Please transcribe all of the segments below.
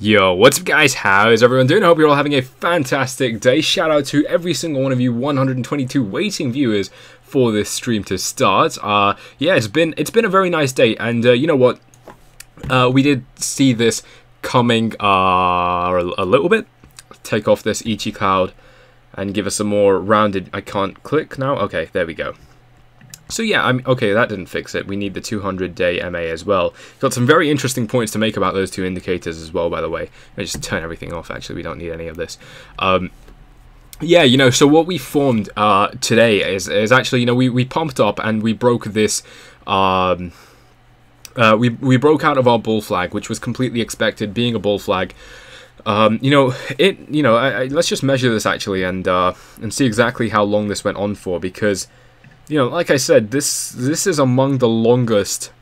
Yo, what's up guys, how is everyone doing? I hope you're all having a fantastic day. Shout out to every single one of you 122 waiting viewers for this stream to start. Yeah, it's been a very nice day, and you know what? We did see this coming a little bit. Take off this Ichi cloud and give us a more rounded... I can't click now? Okay, there we go. So yeah, okay, that didn't fix it. We need the 200-day MA as well. Got some very interesting points to make about those two indicators as well, by the way. Let me just turn everything off, actually. We don't need any of this. Yeah, you know, so what we formed today is actually, you know, we pumped up and we broke this... we broke out of our bull flag, which was completely expected, being a bull flag. Let's just measure this, actually, and see exactly how long this went on for, because... You know, like I said, this is among the longest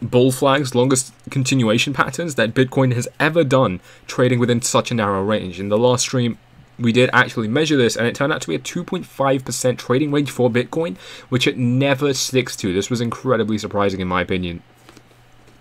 bull flags, longest continuation patterns that Bitcoin has ever done, trading within such a narrow range. In the last stream, we did actually measure this, and it turned out to be a 2.5% trading range for Bitcoin, which it never sticks to. This was incredibly surprising, in my opinion.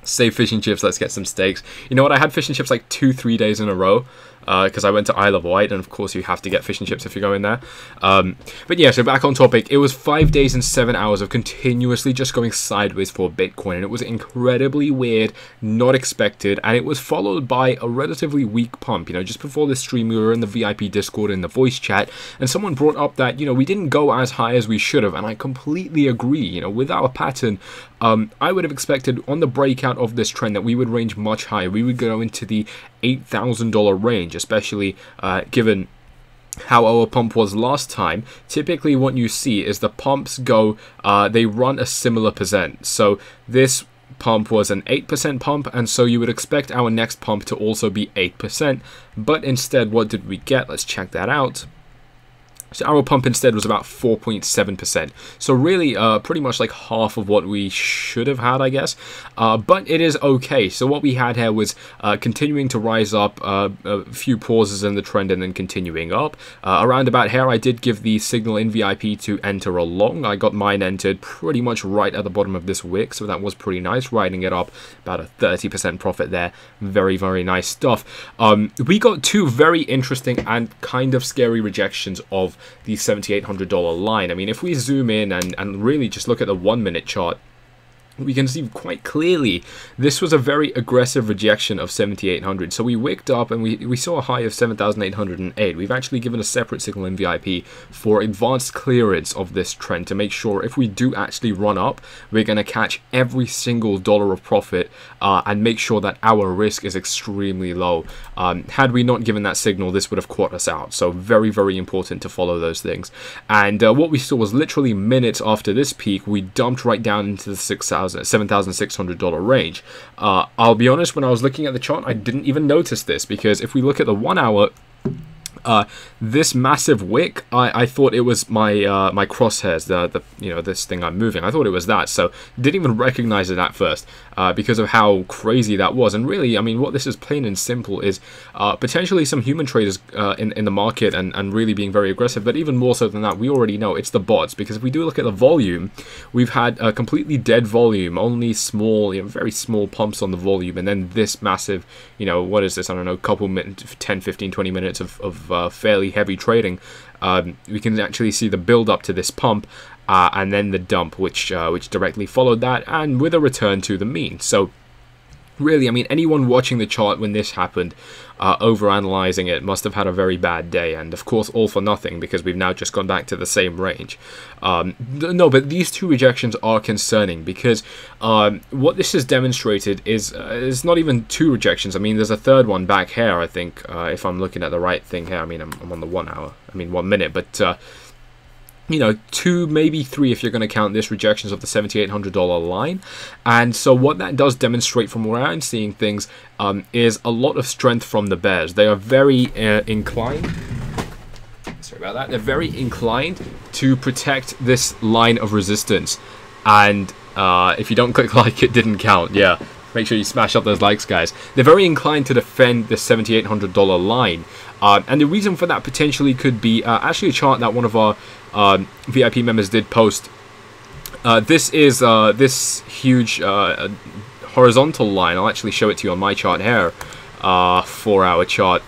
Save fish and chips, let's get some steaks. You know what, I had fish and chips like 2-3 days in a row. Because I went to Isle of Wight, and of course you have to get fish and chips if you're going there. But yeah, so back on topic, it was 5 days and 7 hours of continuously just going sideways for Bitcoin, and it was incredibly weird, not expected, and it was followed by a relatively weak pump. You know, just before this stream, we were in the VIP Discord in the voice chat, and someone brought up that, you know, we didn't go as high as we should have, and I completely agree. You know, with our pattern, I would have expected on the breakout of this trend that we would range much higher. We would go into the $8,000 range, especially given how our pump was last time. Typically what you see is the pumps go, they run a similar percent. So this pump was an 8% pump, and so you would expect our next pump to also be 8%. But instead, what did we get? Let's check that out. So our pump instead was about 4.7%. So really pretty much like half of what we should have had, I guess. But it is okay. So what we had here was continuing to rise up, a few pauses in the trend and then continuing up. Around about here, I did give the signal in VIP to enter along. I got mine entered pretty much right at the bottom of this wick, so that was pretty nice, riding it up, about a 30% profit there. Very, very nice stuff. We got two very interesting and kind of scary rejections of the $7,800 line. I mean, if we zoom in and really just look at the 1 minute chart, we can see quite clearly this was a very aggressive rejection of 7,800. So we wicked up and we saw a high of 7,808. We've actually given a separate signal in VIP for advanced clearance of this trend to make sure if we do actually run up, we're going to catch every single dollar of profit and make sure that our risk is extremely low. Had we not given that signal, this would have caught us out. So very, very important to follow those things. And what we saw was literally minutes after this peak, we dumped right down into the $7,600 range. I'll be honest, when I was looking at the chart, I didn't even notice this, because if we look at the 1 hour, this massive wick, I thought it was my my crosshairs, this thing I'm moving. I thought it was that, so didn't even recognize it at first because of how crazy that was. And really, I mean, what this is plain and simple is potentially some human traders in the market and really being very aggressive. But even more so than that, we already know it's the bots, because if we do look at the volume, we've had a completely dead volume, only small, very small pumps on the volume, and then this massive, what is this? I don't know, couple minutes, 10, 15, 20 minutes of fairly heavy trading. We can actually see the build up to this pump and then the dump, which directly followed that, and with a return to the mean. So really, I mean, anyone watching the chart when this happened, overanalyzing it, must have had a very bad day, and of course all for nothing, because we've now just gone back to the same range. No, but these two rejections are concerning, because what this has demonstrated is not even two rejections. I mean, there's a third one back here, I think, if I'm looking at the right thing here. I mean, I'm on the 1 hour, 1 minute, but two, maybe three if you're going to count this, rejections of the $7,800 line. And so what that does demonstrate from where I'm seeing things is a lot of strength from the bears. They are very inclined. Sorry about that. They're very inclined to protect this line of resistance. And if you don't click like, it didn't count. Yeah. Make sure you smash up those likes, guys. They're very inclined to defend this $7,800 line. And the reason for that potentially could be actually a chart that one of our VIP members did post. This is this huge horizontal line. I'll actually show it to you on my chart here. 4-hour chart.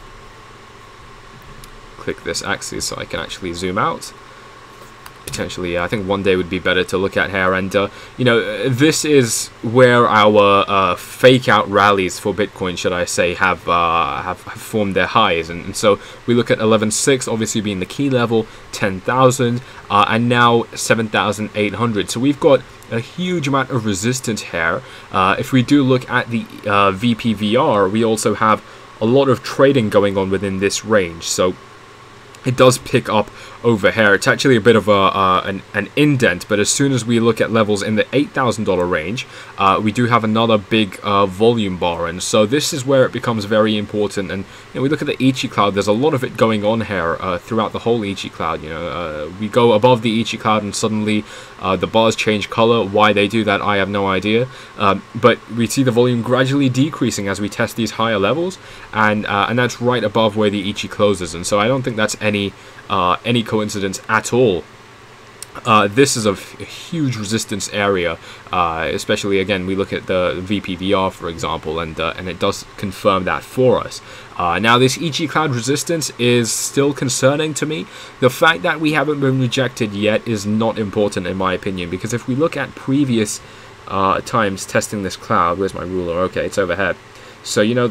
Click this axis so I can actually zoom out. Potentially, I think one day would be better to look at here, and you know, this is where our fake out rallies for Bitcoin, should I say, have formed their highs, and so we look at 11.6 obviously being the key level, 10,000, and now 7,800. So we've got a huge amount of resistance here. If we do look at the VPVR, we also have a lot of trading going on within this range. So it does pick up over here. It's actually a bit of an indent, but as soon as we look at levels in the $8,000 range, we do have another big volume bar, and so this is where it becomes very important. And you know, we look at the Ichi cloud, there's a lot of it going on here throughout the whole Ichi cloud. You know, we go above the Ichi cloud and suddenly the bars change color. Why they do that, I have no idea, but we see the volume gradually decreasing as we test these higher levels, and that's right above where the Ichi closes, and so I don't think that's any coincidence at all. This is a huge resistance area, especially again we look at the VPVR for example, and it does confirm that for us. Now this Ichi cloud resistance is still concerning to me. The fact that we haven't been rejected yet is not important in my opinion, because if we look at previous times testing this cloud, where's my ruler? Okay, it's overhead. So, you know,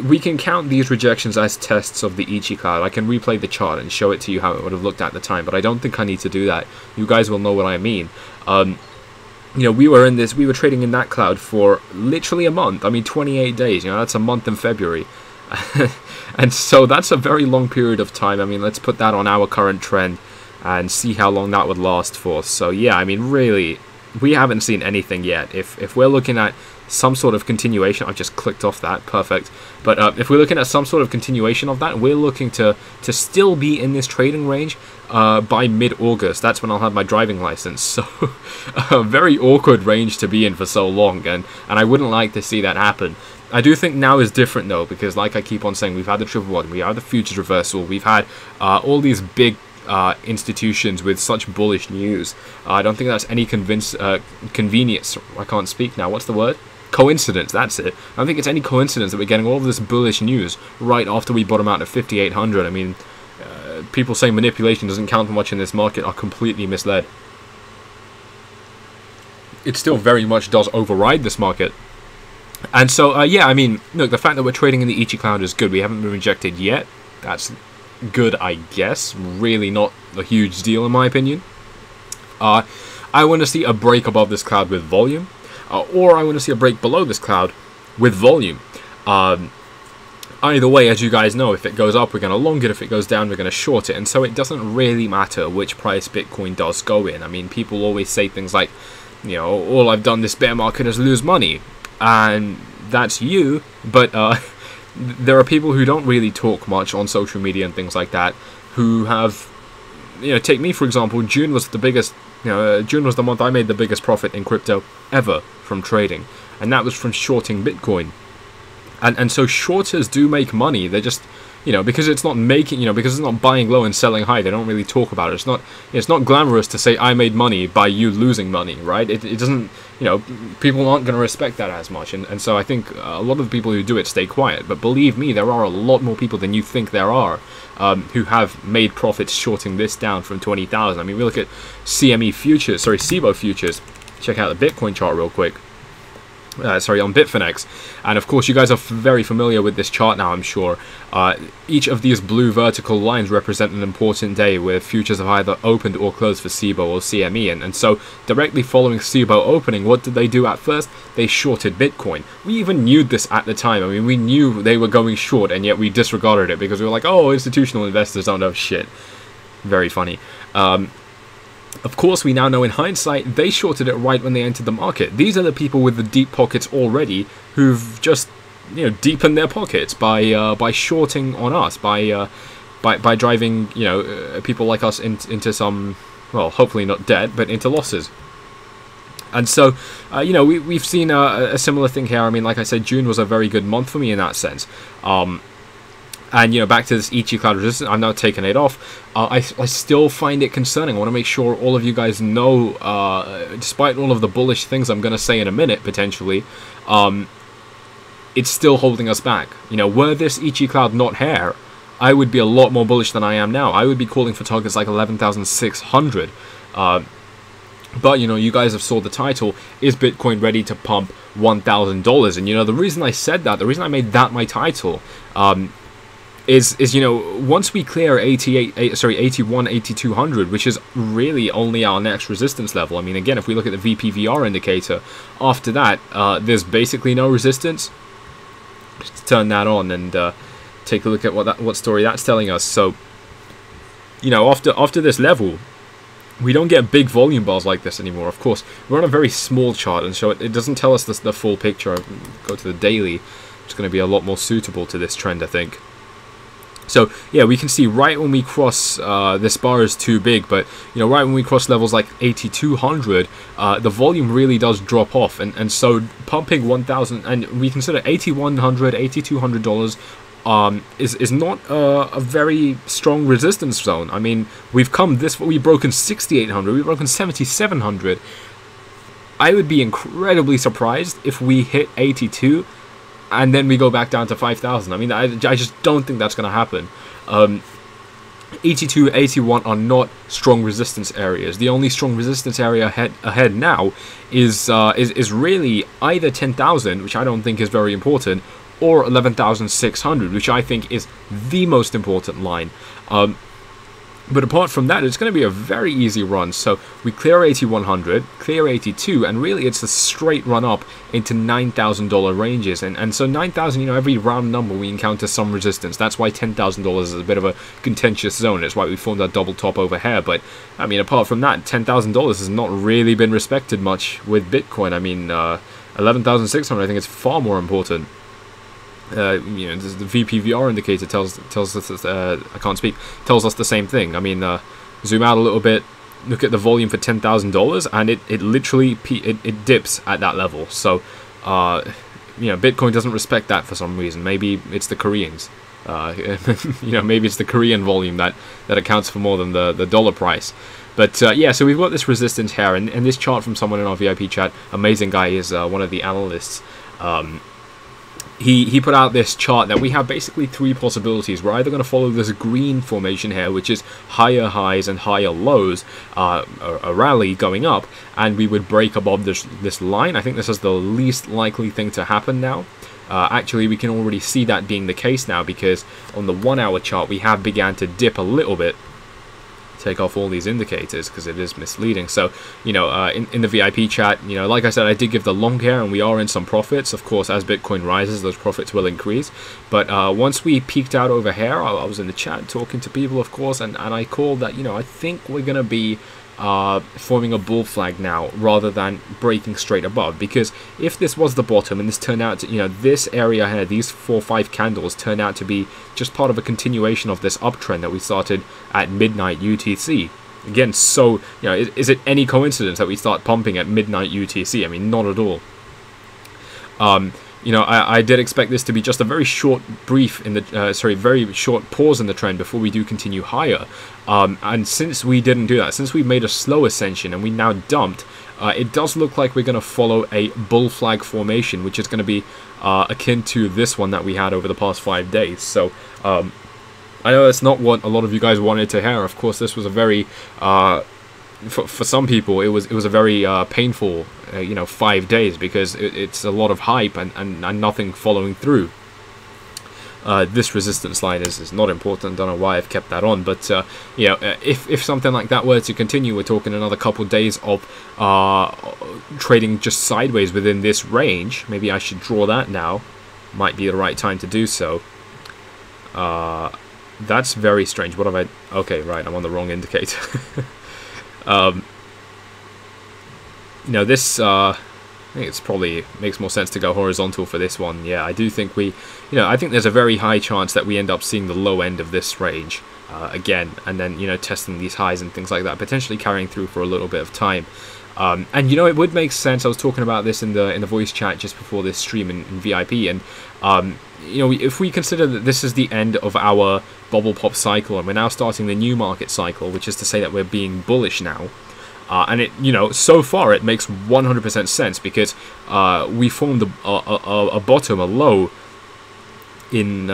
we can count these rejections as tests of the Ichi cloud. I can replay the chart and show it to you how it would have looked at the time, but I don't think I need to do that. You guys will know what I mean. You know, we were trading in that cloud for literally a month. I mean, 28 days, you know, that's a month in February. And so that's a very long period of time. I mean, let's put that on our current trend and see how long that would last for. So, yeah, I mean, really, we haven't seen anything yet. If we're looking at some sort of continuation, I've just clicked off that, perfect. But if we're looking at some sort of continuation of that, we're looking to still be in this trading range by mid-August. That's when I'll have my driving license. So a very awkward range to be in for so long, and I wouldn't like to see that happen. I do think now is different though, because like I keep on saying, we've had the triple bottom, we have the futures reversal, we've had all these big institutions with such bullish news. I don't think that's any convenience. I can't speak now. What's the word? Coincidence, that's it. I don't think it's any coincidence that we're getting all of this bullish news right after we bottom out at 5,800. I mean, people saying manipulation doesn't count for much in this market are completely misled. It still very much does override this market. And so, yeah, I mean, look, the fact that we're trading in the Ichi cloud is good. We haven't been rejected yet. That's good, I guess. Really not a huge deal in my opinion. I want to see a break above this cloud with volume. Or I want to see a break below this cloud with volume. Either way, as you guys know, if it goes up, we're going to long it. If it goes down, we're going to short it. And so it doesn't really matter which price Bitcoin does go in. I mean, people always say things like, you know, all I've done this bear market is lose money. And that's you. But there are people who don't really talk much on social media and things like that, who have, you know, take me for example. June was the biggest. You know, June was the month I made the biggest profit in crypto ever from trading, and that was from shorting Bitcoin. And so shorters do make money. They're just, you know, because it's not making, you know, because it's not buying low and selling high. They don't really talk about it. It's not glamorous to say I made money by you losing money, right? It doesn't, you know, people aren't going to respect that as much. And so I think a lot of the people who do it stay quiet. But believe me, there are a lot more people than you think there are. Who have made profits shorting this down from 20,000. I mean, we look at CME futures, sorry, SIBO futures. Check out the Bitcoin chart real quick. Sorry, on Bitfinex. And of course, you guys are very familiar with this chart now, I'm sure. Each of these blue vertical lines represent an important day where futures have either opened or closed for SIBO or CME. And so, directly following SIBO opening, what did they do at first? They shorted Bitcoin. We even knew this at the time. I mean, we knew they were going short, and yet we disregarded it because we were like, oh, institutional investors don't know shit. Very funny. Of course, we now know in hindsight, they shorted it right when they entered the market. These are the people with the deep pockets already who've just, you know, deepened their pockets by shorting on us, by driving, you know, people like us into some, well, hopefully not debt, but into losses. And so, you know, we've seen a similar thing here. I mean, like I said, June was a very good month for me in that sense. And, you know, back to this Ichi cloud resistance, I'm now taking it off. I still find it concerning. I want to make sure all of you guys know, despite all of the bullish things I'm going to say in a minute, potentially, it's still holding us back. You know, were this Ichi Cloud not here, I would be a lot more bullish than I am now. I would be calling for targets like 11,600. But, you know, you guys have saw the title, is Bitcoin ready to pump $1,000? And, you know, the reason I said that, the reason I made that my title, is, you know, once we clear 81, 8200, which is really only our next resistance level. I mean, again, if we look at the VPVR indicator, after that, there's basically no resistance. Just turn that on and take a look at what story that's telling us. So, you know, after this level, we don't get big volume bars like this anymore. Of course, we're on a very small chart, and so it doesn't tell us the full picture. Go to the daily. It's going to be a lot more suitable to this trend, I think. So, yeah, we can see right when we cross, this bar is too big, but, you know, right when we cross levels like 8200, the volume really does drop off, and so pumping 1,000, and we consider $8,100, $8,200 is not a very strong resistance zone. I mean, we've broken 6,800, we've broken 7,700. I would be incredibly surprised if we hit 82 and then we go back down to 5,000. I mean, I just don't think that's going to happen. 82, 81 are not strong resistance areas. The only strong resistance area ahead now is really either 10,000, which I don't think is very important, or 11,600, which I think is the most important line. But apart from that, it's going to be a very easy run. So we clear 8,100, clear 82, and really it's a straight run up into $9,000 ranges. And so 9,000, you know, every round number we encounter some resistance. That's why $10,000 is a bit of a contentious zone. It's why we formed our double top over here. But I mean, apart from that, $10,000 has not really been respected much with Bitcoin. I mean, 11,600, I think it's far more important. You know, the VPVR indicator tells us I can't speak, tells us the same thing. I mean, zoom out a little bit, look at the volume for $10,000, and it literally it dips at that level. So, you know, Bitcoin doesn't respect that for some reason. Maybe it's the Koreans. You know, maybe it's the Korean volume that accounts for more than the dollar price. But yeah, so we've got this resistance here, and this chart from someone in our VIP chat, amazing guy, is one of the analysts. He put out this chart that we have basically three possibilities. We're either going to follow this green formation here, which is higher highs and higher lows, a rally going up, and we would break above this line. I think this is the least likely thing to happen now. Actually, we can already see that being the case now, because on the 1 hour chart we have began to dip a little bit. Take off all these indicators because it is misleading. So, you know, in the VIP chat, you know, like I said, I did give the long here, and we are in some profits. Of course, as Bitcoin rises, those profits will increase. But once we peaked out over here, I was in the chat talking to people, of course, and I called that, you know, I think we're going to be forming a bull flag now rather than breaking straight above. Because if this was the bottom and this turned out to, you know, this area here, these 4 or 5 candles turn out to be just part of a continuation of this uptrend that we started at midnight UTC. Again, so, you know, is it any coincidence that we start pumping at midnight UTC? I mean, not at all. You know, I did expect this to be just a very short brief in the, very short pause in the trend before we do continue higher. And since we didn't do that, since we made a slow ascension and we now dumped, it does look like we're going to follow a bull flag formation, which is going to be akin to this one that we had over the past 5 days. So, I know that's not what a lot of you guys wanted to hear. Of course, this was a very, for some people, it was a very painful, you know, 5 days, because it's a lot of hype and nothing following through. This resistance line is not important. Don't know why I've kept that on, but you know, if something like that were to continue, we're talking another couple days of trading just sideways within this range. Maybe I should draw that now. Might be the right time to do so. That's very strange. What have I... Okay, right, I'm on the wrong indicator. You know, this, I think it's probably makes more sense to go horizontal for this one. Yeah, I do think you know, I think there's a very high chance that we end up seeing the low end of this range again, and then, you know, testing these highs and things like that, potentially carrying through for a little bit of time. And, you know, it would make sense. I was talking about this in the voice chat just before this stream in VIP, and you know, if we consider that this is the end of our bubble pop cycle and we're now starting the new market cycle, which is to say that we're being bullish now, And it, you know, so far it makes 100% sense, because we formed a bottom, a low, in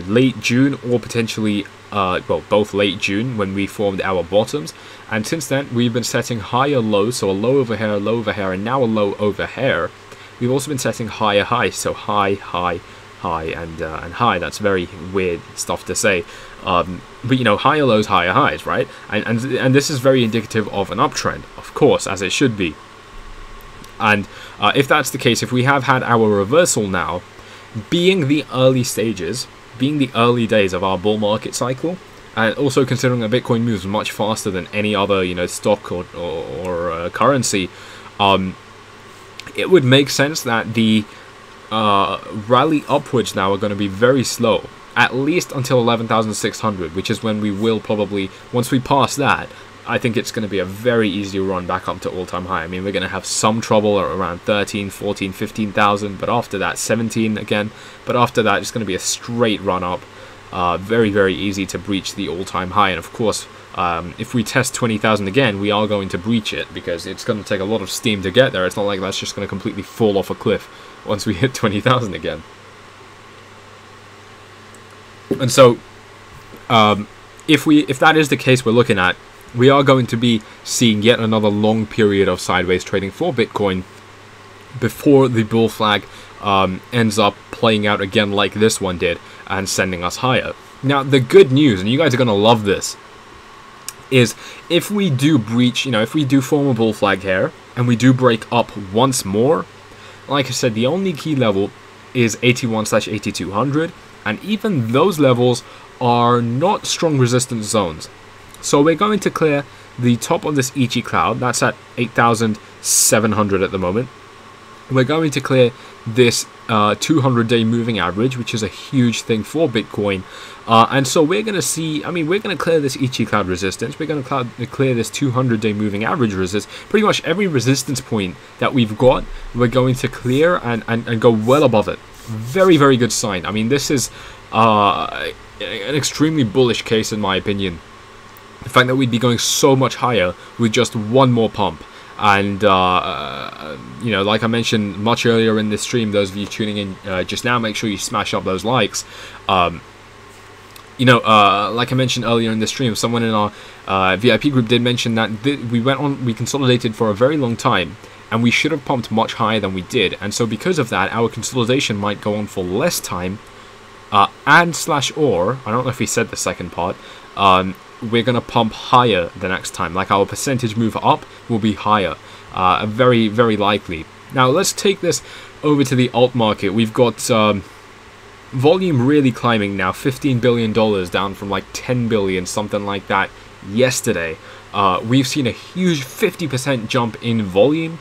late June, or potentially, well, both late June when we formed our bottoms. And since then, we've been setting higher lows, so a low over here, and now a low over here. We've also been setting higher highs, so high, high, high, and high. That's very weird stuff to say. But, you know, higher lows, higher highs, right? And this is very indicative of an uptrend, of course, as it should be. And if that's the case, if we have had our reversal now, being the early stages, being the early days of our bull market cycle, and also considering that Bitcoin moves much faster than any other, you know, stock or currency, it would make sense that the rally upwards now are going to be very slow, at least until 11,600, which is when we will probably, once we pass that, I think it's going to be a very easy run back up to all-time high. I mean, we're going to have some trouble at around 13, 14, 15,000, but after that, 17 again. But after that, it's going to be a straight run up. Very, very easy to breach the all-time high. And of course, if we test 20,000 again, we are going to breach it, because it's going to take a lot of steam to get there. It's not like that's just going to completely fall off a cliff once we hit 20,000 again. And so, if that is the case we're looking at, we are going to be seeing yet another long period of sideways trading for Bitcoin before the bull flag ends up playing out again like this one did and sending us higher. Now, the good news, and you guys are going to love this, is if we do breach, you know, if we do form a bull flag here and we do break up once more, like I said, the only key level is 81/8200, and even those levels are not strong resistance zones. So we're going to clear the top of this Ichi cloud. That's at 8,700 at the moment. We're going to clear this 200-day moving average, which is a huge thing for Bitcoin. And so we're going to see, I mean, we're going to clear this Ichi cloud resistance. We're going to clear this 200-day moving average resistance. Pretty much every resistance point that we've got, we're going to clear and go well above it. Very, very good sign. I mean, this is an extremely bullish case in my opinion. The fact that we'd be going so much higher with just one more pump. And, you know, like I mentioned much earlier in this stream, those of you tuning in just now, make sure you smash up those likes. You know, like I mentioned earlier in the stream, someone in our VIP group did mention that we consolidated for a very long time, and we should have pumped much higher than we did. And so because of that, our consolidation might go on for less time, and/or, I don't know if he said the second part, we're going to pump higher the next time. Like, our percentage move up will be higher. Very, very likely. Now, let's take this over to the alt market. We've got volume really climbing now. $15 billion down from like 10 billion, something like that, yesterday. We've seen a huge 50% jump in volume.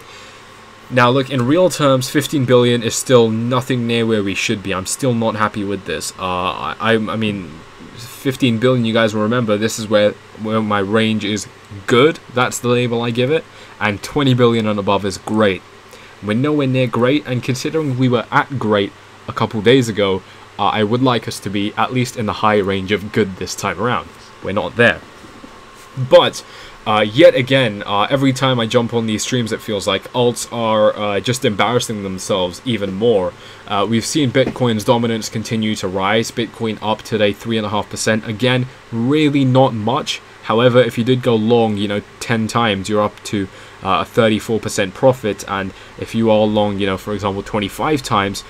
Now, look, in real terms, 15 billion is still nothing near where we should be. I'm still not happy with this. I mean, 15 billion, you guys will remember, this is where my range is good. That's the label I give it. And 20 billion and above is great. We're nowhere near great, and considering we were at great a couple days ago, I would like us to be at least in the high range of good this time around. We're not there. But yet again, every time I jump on these streams, it feels like alts are just embarrassing themselves even more. We've seen Bitcoin's dominance continue to rise. Bitcoin up today 3.5%. Again, really not much. However, if you did go long, you know, 10 times, you're up to a 34% profit. And if you are long, you know, for example, 25 times,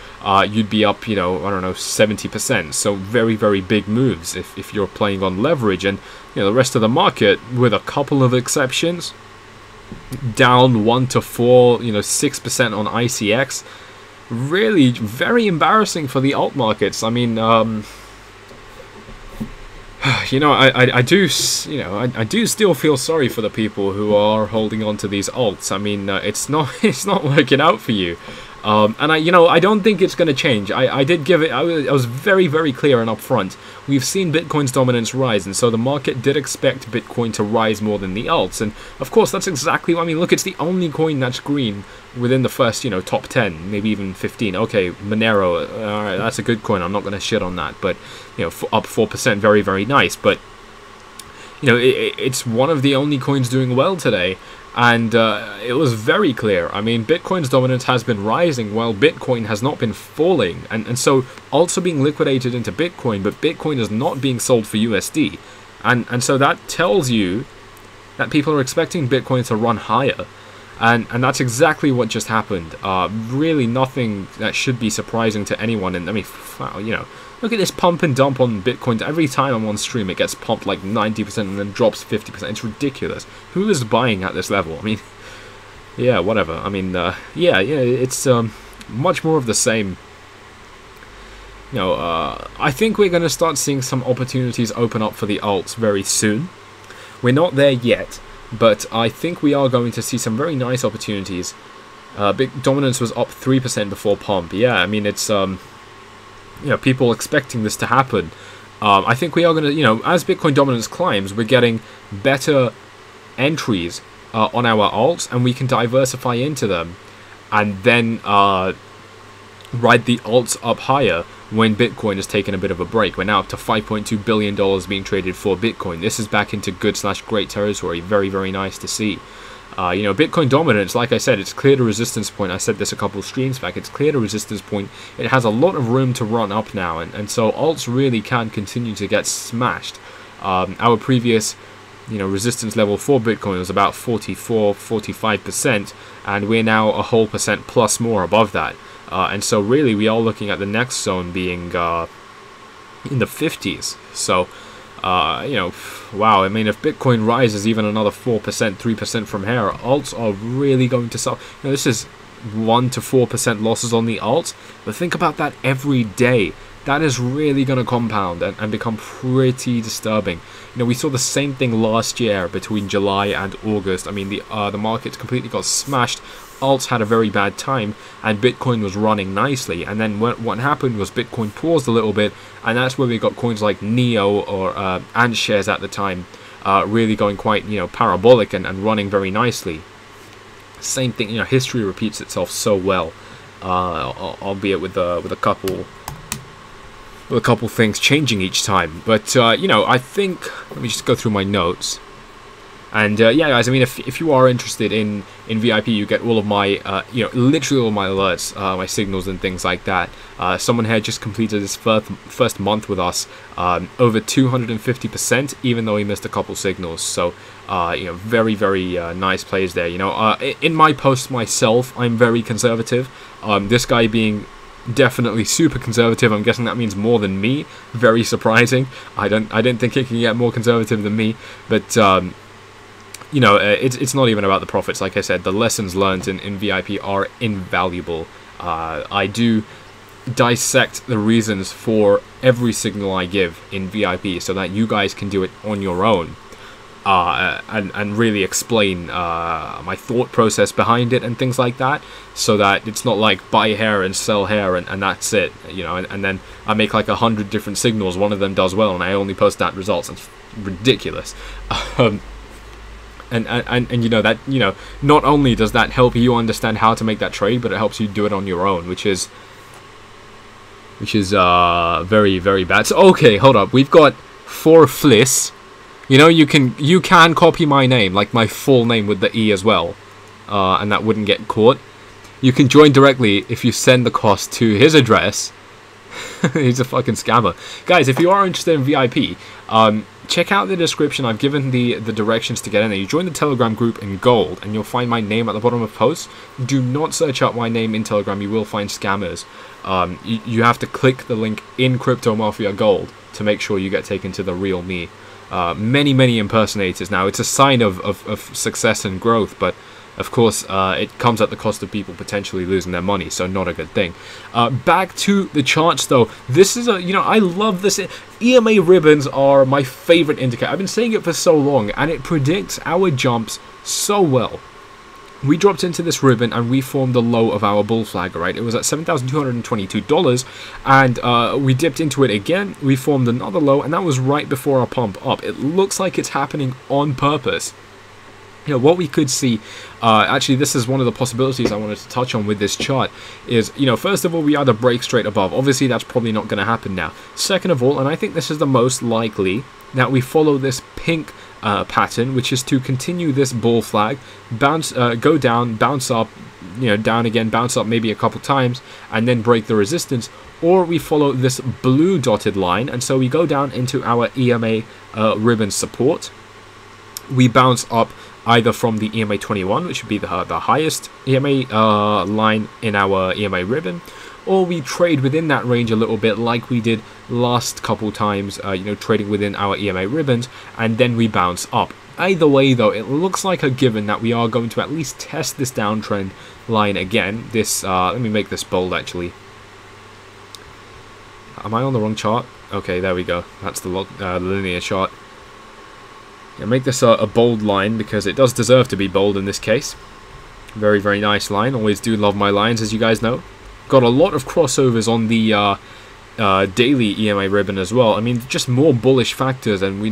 you'd be up, you know, I don't know, 70%. So very, very big moves if you're playing on leverage. And, you know, the rest of the market, with a couple of exceptions, down 1 to 4, you know, 6% on ICX. Really very embarrassing for the alt markets. I mean, you know, I do still feel sorry for the people who are holding on to these alts. I mean, it's not working out for you. And I don't think it's going to change. I did give it, I was very, very clear and upfront. We've seen Bitcoin's dominance rise, and so the market did expect Bitcoin to rise more than the alts. And of course, that's exactly what I mean. Look, it's the only coin that's green within the first, you know, top 10, maybe even 15. Okay, Monero, all right, that's a good coin. I'm not going to shit on that, but, you know, up 4%, very, very nice. But you know, it's one of the only coins doing well today, and it was very clear. I mean, Bitcoin's dominance has been rising while Bitcoin has not been falling, and so alts are being liquidated into Bitcoin, but Bitcoin is not being sold for USD, and so that tells you that people are expecting Bitcoin to run higher, and that's exactly what just happened. Really nothing that should be surprising to anyone, and I mean, wow, you know, look at this pump and dump on Bitcoin. Every time I'm on stream, it gets pumped like 90% and then drops 50%. It's ridiculous. Who is buying at this level? I mean, yeah, whatever. I mean, yeah, it's much more of the same. You know, I think we're going to start seeing some opportunities open up for the alts very soon. We're not there yet, but I think we are going to see some very nice opportunities. Big dominance was up 3% before pump. Yeah, I mean, it's you know, people expecting this to happen. I think we are going to, you know, as Bitcoin dominance climbs, we're getting better entries on our alts, and we can diversify into them, and then ride the alts up higher when Bitcoin has taken a bit of a break. We're now up to $5.2 billion being traded for Bitcoin. This is back into good/great territory. Very, very nice to see. You know, Bitcoin dominance, like I said, it's cleared a resistance point. I said this a couple of streams back. It's cleared a resistance point. It has a lot of room to run up now, and so alts really can continue to get smashed. Our previous, you know, resistance level for Bitcoin was about 44-45%, and we're now a whole percent plus more above that. And so really we are looking at the next zone being in the 50s. So you know, wow, I mean, if Bitcoin rises even another 4%, 3% from here, alts are really going to sell. You know, this is 1 to 4% losses on the alts, but think about that every day. That is really going to compound and become pretty disturbing. You know, we saw the same thing last year between July and August. I mean, the markets completely got smashed. Alts had a very bad time, and Bitcoin was running nicely. And then what happened was Bitcoin paused a little bit, and that's where we got coins like Neo or Ant shares at the time really going quite, you know, parabolic and running very nicely. Same thing, you know, history repeats itself so well, albeit with a couple things changing each time. But you know, I think, let me just go through my notes. And yeah, guys, I mean, if you are interested in VIP, you get all of my, you know, literally all my alerts, my signals and things like that. Someone here just completed his first month with us, over 250%, even though he missed a couple signals. So, you know, very, very nice plays there. You know, in my post myself, I'm very conservative. This guy being definitely super conservative. I'm guessing that means more than me. Very surprising. I didn't think it can get more conservative than me, but you know, it's not even about the profits. Like I said, the lessons learned in VIP are invaluable. I do dissect the reasons for every signal I give in VIP so that you guys can do it on your own, and really explain my thought process behind it and things like that, so that it's not like buy here and sell here and that's it, you know, and then I make like 100 different signals, one of them does well, and I only post that results. It's ridiculous. And you know that, you know, not only does that help you understand how to make that trade, but it helps you do it on your own, which is very, very bad. So okay, hold up, we've got 4 Fliss. You know, you can copy my name, like my full name with the E as well, and that wouldn't get caught. You can join directly if you send the cost to his address. He's a fucking scammer. Guys, if you are interested in VIP, check out the description. I've given the directions to get in there. You join the Telegram group in gold, and you'll find my name at the bottom of posts. Do not search up my name in Telegram. You will find scammers. You have to click the link in Crypto Mafia Gold to make sure you get taken to the real me. Many impersonators now. It's a sign of success and growth, but of course, it comes at the cost of people potentially losing their money, so not a good thing. Back to the charts, though. This is you know, I love this. EMA ribbons are my favorite indicator. I've been saying it for so long, and it predicts our jumps so well. We dropped into this ribbon and we formed the low of our bull flag, right? It was at $7,222, and we dipped into it again. We formed another low, and that was right before our pump up. It looks like it's happening on purpose. You know, what we could see, actually this is one of the possibilities I wanted to touch on with this chart, is, you know, first of all, we either break straight above. Obviously that's probably not going to happen now. Second of all, and I think this is the most likely, that we follow this pink pattern, which is to continue this bull flag, bounce, go down, bounce up, down again, bounce up maybe a couple times, and then break the resistance. Or we follow this blue dotted line, and so we go down into our EMA ribbon support. We bounce up either from the EMA 21, which would be the highest EMA line in our EMA ribbon, or we trade within that range a little bit like we did last couple times, trading within our EMA ribbons, and then we bounce up. Either way though, it looks like a given that we are going to at least test this downtrend line again. This, let me make this bold actually. Am I on the wrong chart? Okay, there we go. That's the linear chart. Yeah, make this a bold line because it does deserve to be bold in this case. Very, very nice line. Always do love my lines, as you guys know. Got a lot of crossovers on the daily EMA ribbon as well. I mean, just more bullish factors, and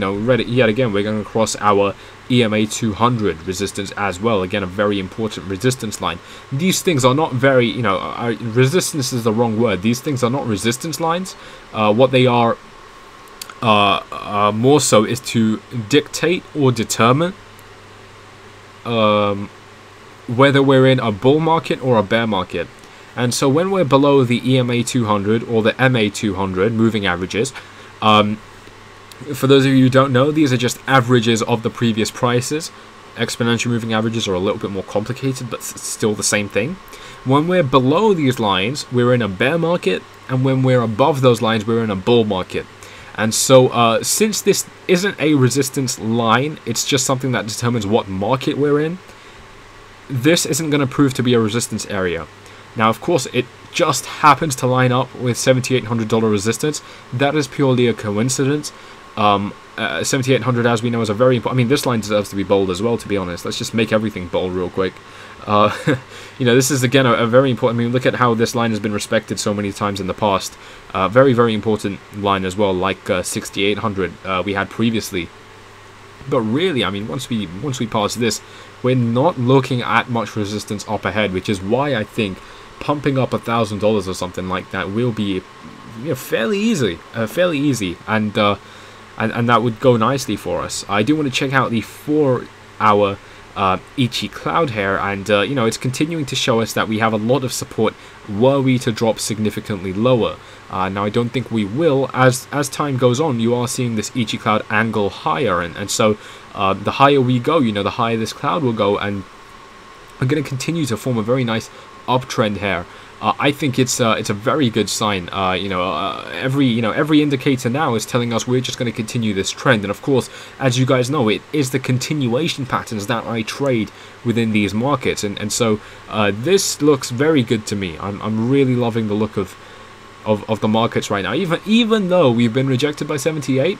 yet again we're going to cross our EMA 200 resistance as well. Again, a very important resistance line. These things are not very, resistance is the wrong word. These things are not resistance lines. What they are more so is to dictate or determine whether we're in a bull market or a bear market. And so when we're below the EMA 200 or the MA 200 moving averages, for those of you who don't know, these are just averages of the previous prices. Exponential moving averages are a little bit more complicated, but still the same thing. When we're below these lines, we're in a bear market, and when we're above those lines, we're in a bull market. And so since this isn't a resistance line, it's just something that determines what market we're in, this isn't going to prove to be a resistance area. Now, of course, it just happens to line up with $7,800 resistance. That is purely a coincidence. 7,800, as we know, is a very important... I mean, this line deserves to be bold as well, to be honest. Let's just make everything bold real quick. This is, again, a very important... I mean, look at how this line has been respected so many times in the past. Very, very important line as well, like 6,800 we had previously. But really, I mean, once we pass this, we're not looking at much resistance up ahead, which is why I think pumping up $1,000 or something like that will be fairly easy, and that would go nicely for us. I do want to check out the 4-hour Ichi cloud here, and it's continuing to show us that we have a lot of support were we to drop significantly lower. Now, I don't think we will. As time goes on, you are seeing this Ichi cloud angle higher, and so the higher we go, the higher this cloud will go, and we're going to continue to form a very nice uptrend here. I think it's a very good sign. Every indicator now is telling us we're just going to continue this trend, and of course, as you guys know, it is the continuation patterns that I trade within these markets, and so this looks very good to me. I'm really loving the look of the markets right now. Even though we've been rejected by 78,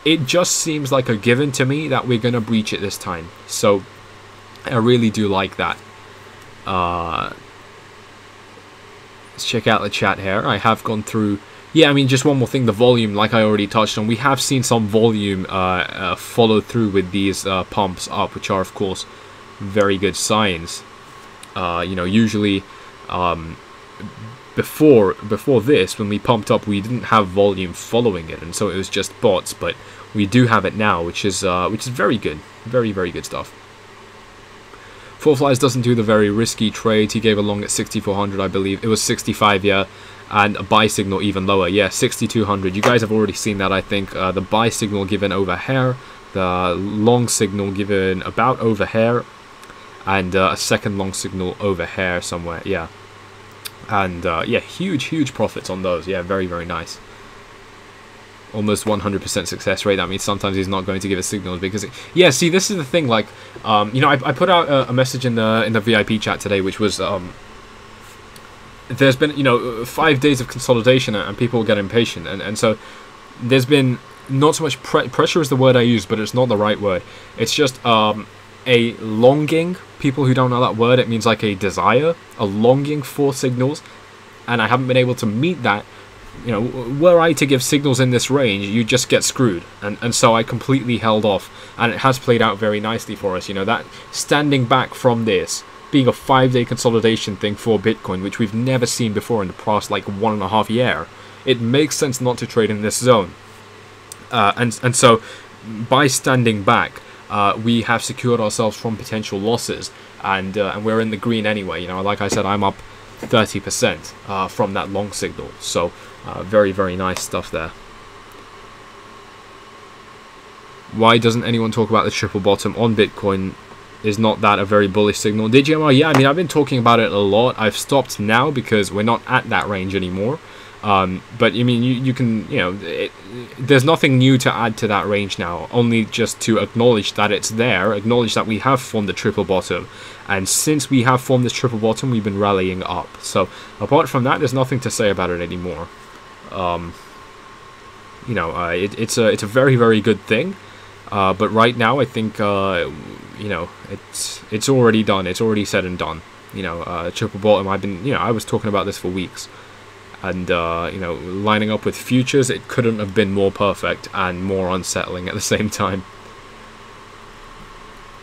it just seems like a given to me that we're going to breach it this time. So I really do like that. Let's check out the chat here. I have gone through... Yeah, I mean, just one more thing. The volume, like I already touched on, we have seen some volume follow through with these pumps up, which are, of course, very good signs. Usually... Before this, when we pumped up, we didn't have volume following it, and so it was just bots. But we do have it now, which is very good, very, very good stuff. Four Flies doesn't do the very risky trades. He gave a long at 6,400, I believe. It was 65, yeah, and a buy signal even lower. Yeah, 6,200. You guys have already seen that, I think. The buy signal given over here, the long signal given about over here, and a second long signal over here somewhere. Yeah. And yeah, huge profits on those. Yeah, very, very nice. Almost 100% success rate. That means sometimes he's not going to give us signals because yeah, see, this is the thing. Like, I put out a message in the VIP chat today, which was there's been 5 days of consolidation and people get impatient, and so there's been not so much pressure is the word I use, but it's not the right word. It's just a longing. People who don't know that word, it means like a desire, a longing for signals, and I haven't been able to meet that. Were I to give signals in this range, you just get screwed, and so I completely held off, and it has played out very nicely for us. That standing back from this being a 5-day consolidation thing for Bitcoin, which we've never seen before in the past like 1.5 years, it makes sense not to trade in this zone. And so by standing back, we have secured ourselves from potential losses, and we're in the green anyway. You know, like I said, I'm up 30% from that long signal, so very, very nice stuff there. Why doesn't anyone talk about the triple bottom on Bitcoin? Is not that a very bullish signal? DGMR, yeah, I mean, I've been talking about it a lot. I've stopped now because we're not at that range anymore. But I mean, you can, you know, there's nothing new to add to that range now, only just to acknowledge that it's there, acknowledge that we have formed the triple bottom, and since we have formed this triple bottom, we've been rallying up. So apart from that, there's nothing to say about it anymore. You know, it's a very, very good thing, but right now I think you know, it's already done, it's already said and done. You know, triple bottom, I was talking about this for weeks. And, you know, lining up with futures, it couldn't have been more perfect and more unsettling at the same time.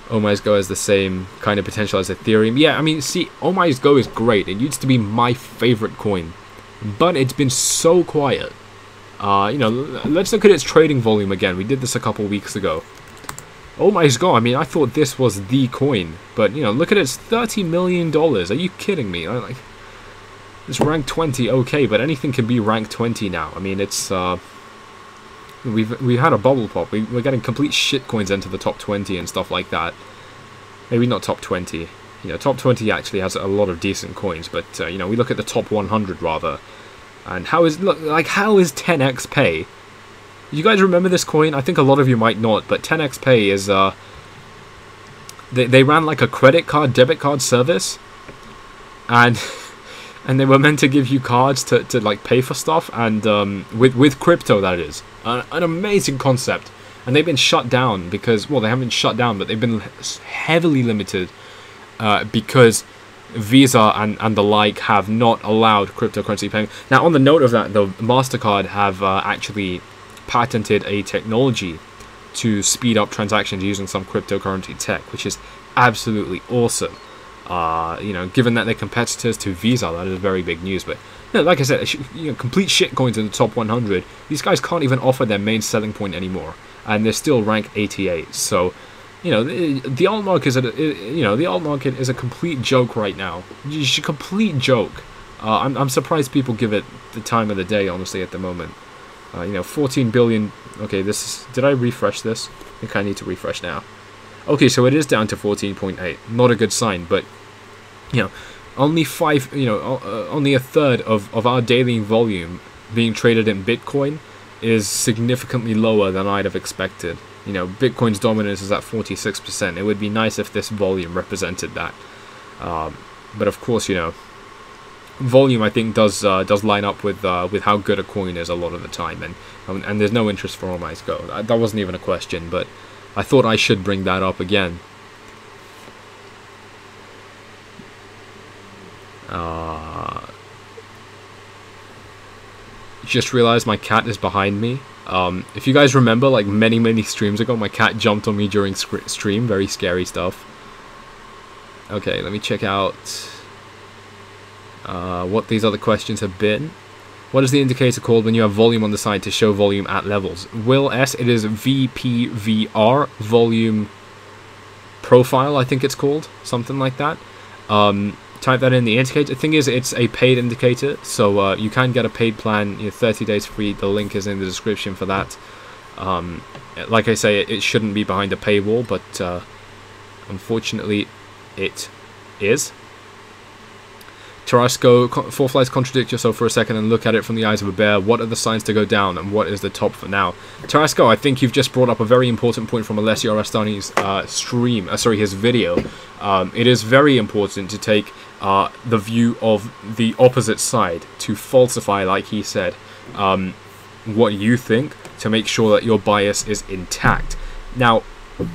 Omai's Go has the same kind of potential as Ethereum. Yeah, I mean, see, Omai's Go is great. It used to be my favorite coin. But it's been so quiet. You know, let's look at its trading volume again. We did this a couple weeks ago. Omai's Go, I mean, I thought this was the coin. But, you know, look at its $30 million. Are you kidding me? Like, it's rank 20, okay, but anything can be rank 20 now. I mean, it's we've had a bubble pop. We're getting complete shit coins into the top 20 and stuff like that. Maybe not top 20. You know, top 20 actually has a lot of decent coins, but you know, we look at the top 100 rather. And how is 10x Pay? You guys remember this coin? I think a lot of you might not, but 10x Pay is they ran like a credit card, debit card service, and they were meant to give you cards to like pay for stuff, and with crypto, that is. An amazing concept. And they've been shut down because, well, they haven't been shut down, but they've been heavily limited because Visa and the like have not allowed cryptocurrency payment. Now, on the note of that, though, MasterCard have actually patented a technology to speed up transactions using some cryptocurrency tech, which is absolutely awesome. You know, given that they're competitors to Visa, that is very big news. But you know, like I said, you know, complete shitcoins in the top 100. These guys can't even offer their main selling point anymore, and they're still rank 88. So, you know, the alt market is a complete joke right now. It's a complete joke. I'm surprised people give it the time of the day, honestly, at the moment. You know, 14 billion. Okay, did I refresh this? I think I need to refresh now. Okay, so it is down to 14.8. Not a good sign, but you know, only only a third of our daily volume being traded in Bitcoin is significantly lower than I'd have expected. You know, Bitcoin's dominance is at 46%. It would be nice if this volume represented that. But of course, you know, volume I think does line up with how good a coin is a lot of the time, and there's no interest for Omai's Go. That wasn't even a question, but I thought I should bring that up again. Just realized my cat is behind me. If you guys remember, like many streams ago, my cat jumped on me during stream. Very scary stuff. Okay, let me check out what these other questions have been. What is the indicator called when you have volume on the side to show volume at levels? Will S, it is VPVR, volume profile, I think it's called. Something like that. Type that in. The indicator thing is, it's a paid indicator, so you can get a paid plan, you know, 30 days free. The link is in the description for that. Like I say, it shouldn't be behind a paywall, but unfortunately it is. Tarasco, Four Flies, contradict yourself for a second and look at it from the eyes of a bear. What are the signs to go down, and what is the top for now? Tarasco, I think you've just brought up a very important point from Alessio Rastani's his video. It is very important to take the view of the opposite side, to falsify, like he said, what you think, to make sure that your bias is intact. Now,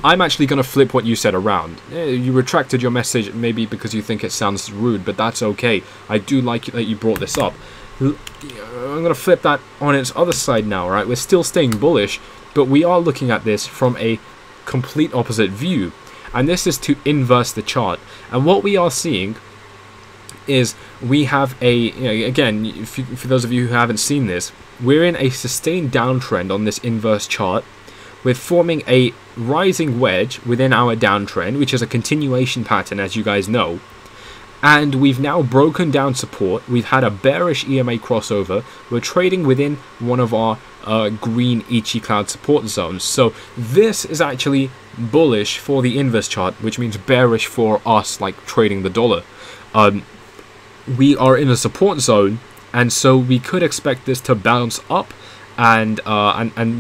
I'm actually going to flip what you said around. You retracted your message maybe because you think it sounds rude, but that's okay. I do like that you brought this up. I'm going to flip that on its other side now, right? We're still staying bullish, but we are looking at this from a complete opposite view. And this is to inverse the chart. And what we are seeing is we have a, you know, again, for those of you who haven't seen this, we're in a sustained downtrend on this inverse chart, we're forming a rising wedge within our downtrend, which is a continuation pattern, as you guys know. And we've now broken down support. We've had a bearish EMA crossover. We're trading within one of our green Ichi Cloud support zones. So this is actually bullish for the inverse chart, which means bearish for us, like trading the dollar. We are in a support zone, and so we could expect this to bounce up and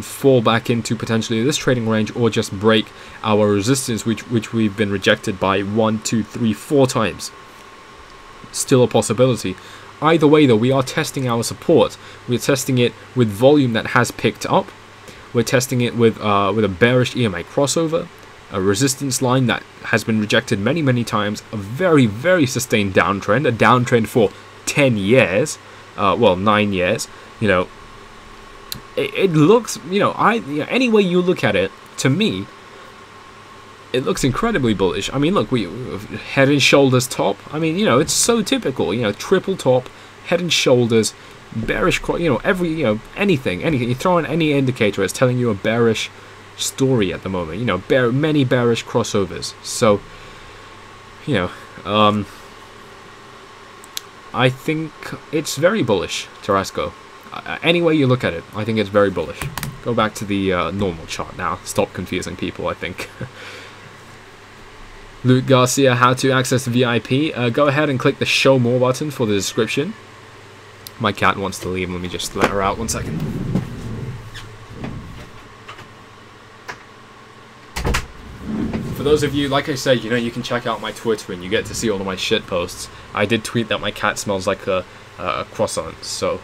fall back into potentially this trading range, or just break our resistance, which we've been rejected by 1, 2, 3, 4 times. Still a possibility. Either way though, we are testing our support. We're testing it with volume that has picked up. We're testing it with a bearish EMA crossover, a resistance line that has been rejected many times, a very sustained downtrend, a downtrend for 10 years, well, 9 years. You know, it looks, you know, any way you look at it, to me, it looks incredibly bullish. I mean, look, we head and shoulders top. I mean, you know, it's so typical. You know, triple top, head and shoulders, bearish. You know, anything. You throw in any indicator, it's telling you a bearish story at the moment. You know, many bearish crossovers. So, you know, I think it's very bullish, Tarasco. Any way you look at it, I think it's very bullish. Go back to the normal chart now. Stop confusing people, I think. Luke Garcia, how to access VIP. Go ahead and click the show more button for the description. My cat wants to leave. Let me just let her out 1 second. For those of you, like I said, you know, you can check out my Twitter and you get to see all of my shit posts. I did tweet that my cat smells like a croissant, so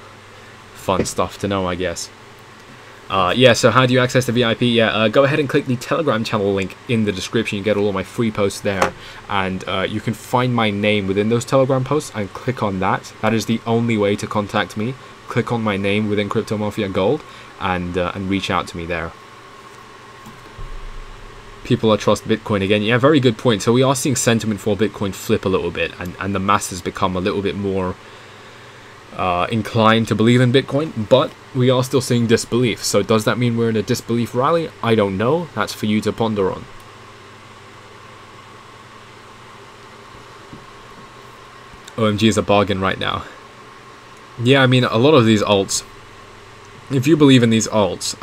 fun stuff to know, I guess. Yeah, so how do you access the VIP? Yeah, go ahead and click the Telegram channel link in the description. You get all of my free posts there, and you can find my name within those Telegram posts and click on that. That is the only way to contact me. Click on my name within Crypto Mafia Gold and reach out to me there. People are trust Bitcoin again. Yeah, very good point. So we are seeing sentiment for Bitcoin flip a little bit, and the masses become a little bit more inclined to believe in Bitcoin, but we are still seeing disbelief. So does that mean we're in a disbelief rally? I don't know. That's for you to ponder on. OMG is a bargain right now. Yeah, I mean, a lot of these alts, if you believe in these alts,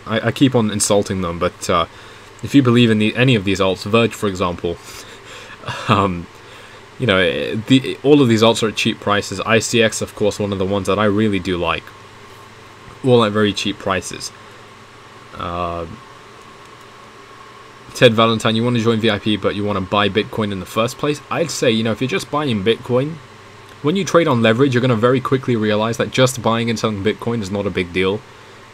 I keep on insulting them, but if you believe in any of these alts, Verge for example, you know, all of these alts are at cheap prices. ICX, of course, one of the ones that I really do like. All at very cheap prices. Ted Valentine, you want to join VIP, but you want to buy Bitcoin in the first place? I'd say, you know, if you're just buying Bitcoin, when you trade on leverage, you're going to very quickly realize that just buying and selling Bitcoin is not a big deal.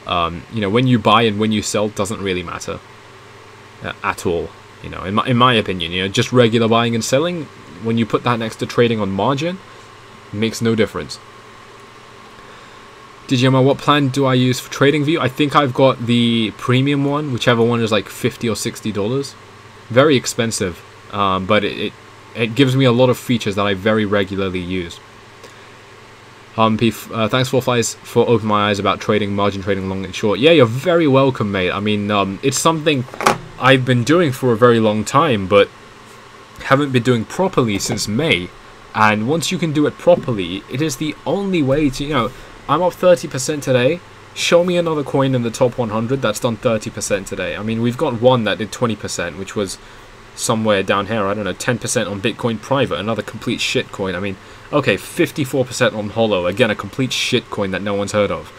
You know, when you buy and when you sell doesn't really matter at all. You know, in my opinion, you know, just regular buying and selling, when you put that next to trading on margin, it makes no difference. DJMO, what plan do I use for TradingView? I think I've got the premium one, whichever one is like $50 or $60. Very expensive, but it gives me a lot of features that I very regularly use. Thanks for Flies for opening my eyes about trading, margin trading, long and short. Yeah, you're very welcome, mate. I mean, it's something I've been doing for a very long time, but haven't been doing properly since May. And once you can do it properly, it is the only way to, you know, I'm up 30% today. Show me another coin in the top 100 that's done 30% today. I mean, we've got one that did 20%, which was somewhere down here, I don't know, 10% on Bitcoin Private, another complete shit coin. I mean, okay, 54% on Hollow, again, a complete shit coin that no one's heard of.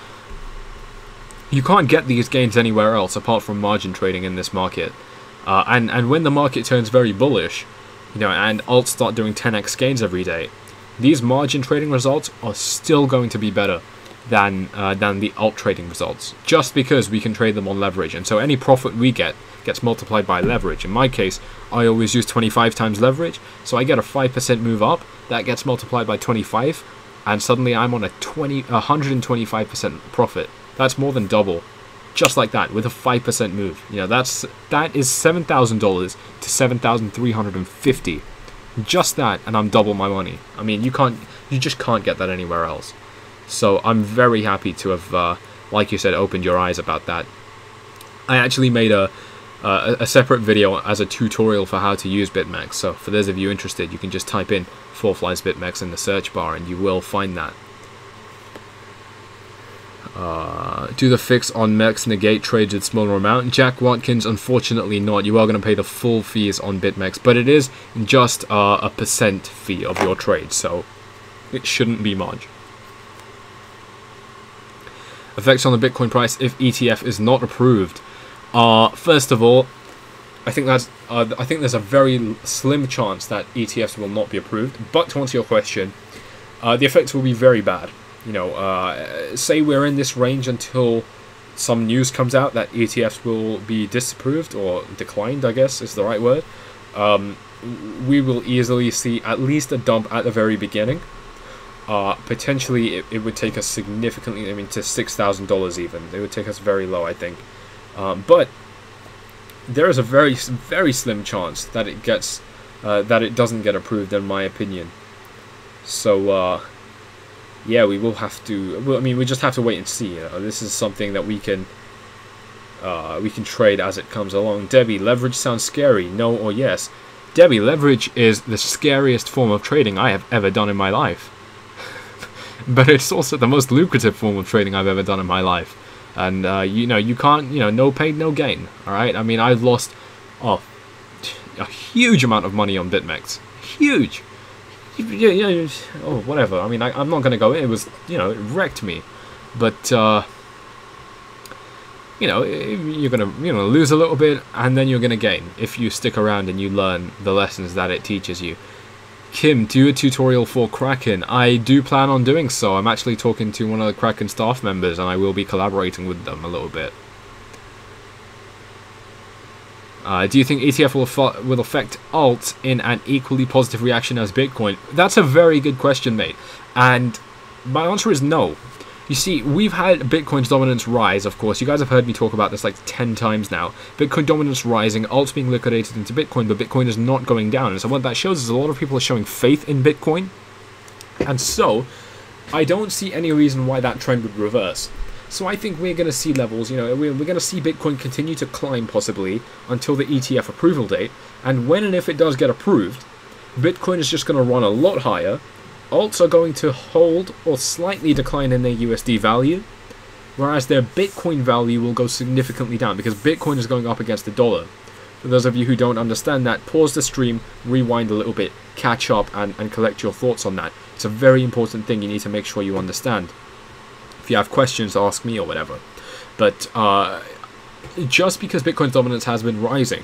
You can't get these gains anywhere else apart from margin trading in this market. And when the market turns very bullish, you know, and alts start doing 10x gains every day, these margin trading results are still going to be better than the alt trading results, just because we can trade them on leverage. And so any profit we get gets multiplied by leverage. In my case, I always use 25 times leverage, so I get a 5% move up, that gets multiplied by 25, and suddenly I'm on a 125% profit. That's more than double, just like that, with a 5% move. You know, that is $7,000 to $7,350. Just that, and I'm double my money. I mean, you just can't get that anywhere else. So I'm very happy to have, like you said, opened your eyes about that. I actually made a separate video as a tutorial for how to use BitMEX. So for those of you interested, you can just type in 4Flies BitMEX in the search bar and you will find that. Do the fix on MEX negate trades with smaller amount? Jack Watkins, unfortunately not. You are going to pay the full fees on BitMEX, but it is just a % fee of your trade, so it shouldn't be much. Effects on the Bitcoin price if ETF is not approved. First of all, I think there's a very slim chance that ETFs will not be approved. But to answer your question, the effects will be very bad. You know, say we're in this range until some news comes out that ETFs will be disapproved or declined, I guess is the right word. We will easily see at least a dump at the very beginning. Potentially, it would take us significantly, I mean, to $6,000 even. It would take us very low, I think. But there is a very, very slim chance that it gets, that it doesn't get approved, in my opinion. So, yeah, we will have to. Well, I mean, we just have to wait and see. You know, this is something that we can trade as it comes along. Debbie, leverage sounds scary. No or yes? Debbie, leverage is the scariest form of trading I have ever done in my life. But it's also the most lucrative form of trading I've ever done in my life. And you know, you can't, you know, no pain, no gain. All right. I mean, I've lost a huge amount of money on BitMEX. Huge. Yeah, oh, whatever. I mean, I'm not going to go in. It was, you know, it wrecked me. But, you know, you're going to, you know, lose a little bit, and then you're going to gain if you stick around and you learn the lessons that it teaches you. Kim, do a tutorial for Kraken. I do plan on doing so. I'm actually talking to one of the Kraken staff members, and I will be collaborating with them a little bit. Do you think ETF will affect alt in an equally positive reaction as Bitcoin? That's a very good question, mate. And my answer is no. You see, we've had Bitcoin's dominance rise, of course. You guys have heard me talk about this like 10 times now. Bitcoin dominance rising, alts being liquidated into Bitcoin, but Bitcoin is not going down. And so what that shows is a lot of people are showing faith in Bitcoin. And so, I don't see any reason why that trend would reverse. So I think we're going to see levels, you know, we're going to see Bitcoin continue to climb possibly until the ETF approval date. And when and if it does get approved, Bitcoin is just going to run a lot higher. Alts are going to hold or slightly decline in their USD value, whereas their Bitcoin value will go significantly down because Bitcoin is going up against the dollar. For those of you who don't understand that, pause the stream, rewind a little bit, catch up and collect your thoughts on that. It's a very important thing you need to make sure you understand. If you have questions, ask me or whatever. But just because Bitcoin's dominance has been rising,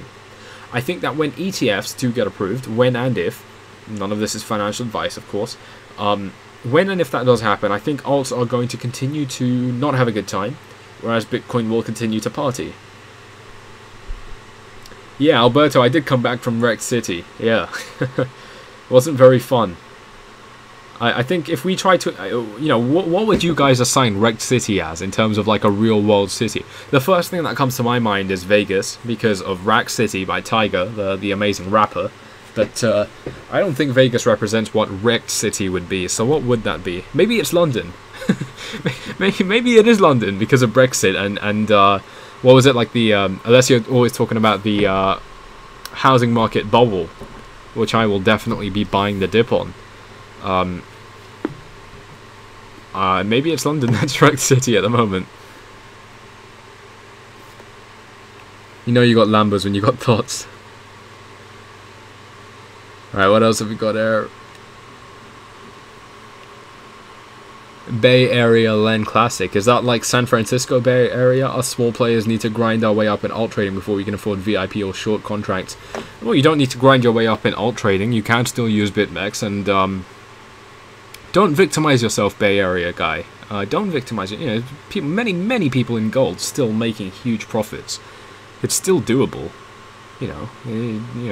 I think that when ETFs do get approved, when and if, none of this is financial advice, of course, when and if that does happen, I think alts are going to continue to not have a good time, whereas Bitcoin will continue to party. Yeah, Alberto, I did come back from Wrecked City. Yeah. Wasn't very fun. I think if we try to, you know, what would you guys assign Wrecked City as in terms of like a real world city? The first thing that comes to my mind is Vegas because of Rack City by Tyga, the amazing rapper. But I don't think Vegas represents what Wrecked City would be. So what would that be? Maybe it's London. maybe it is London because of Brexit and what was it like the unless you're always talking about the housing market bubble, which I will definitely be buying the dip on. Maybe it's London that's Wrecked City at the moment. You know you got Lambos when you got thoughts. Alright, what else have we got there? Bay Area Len Classic. Is that like San Francisco Bay Area? Us small players need to grind our way up in alt trading before we can afford VIP or short contracts. Well, you don't need to grind your way up in alt trading. You can still use BitMEX and don't victimize yourself, Bay Area guy. Don't victimize it. You know, people, many people in gold still making huge profits. It's still doable. You know,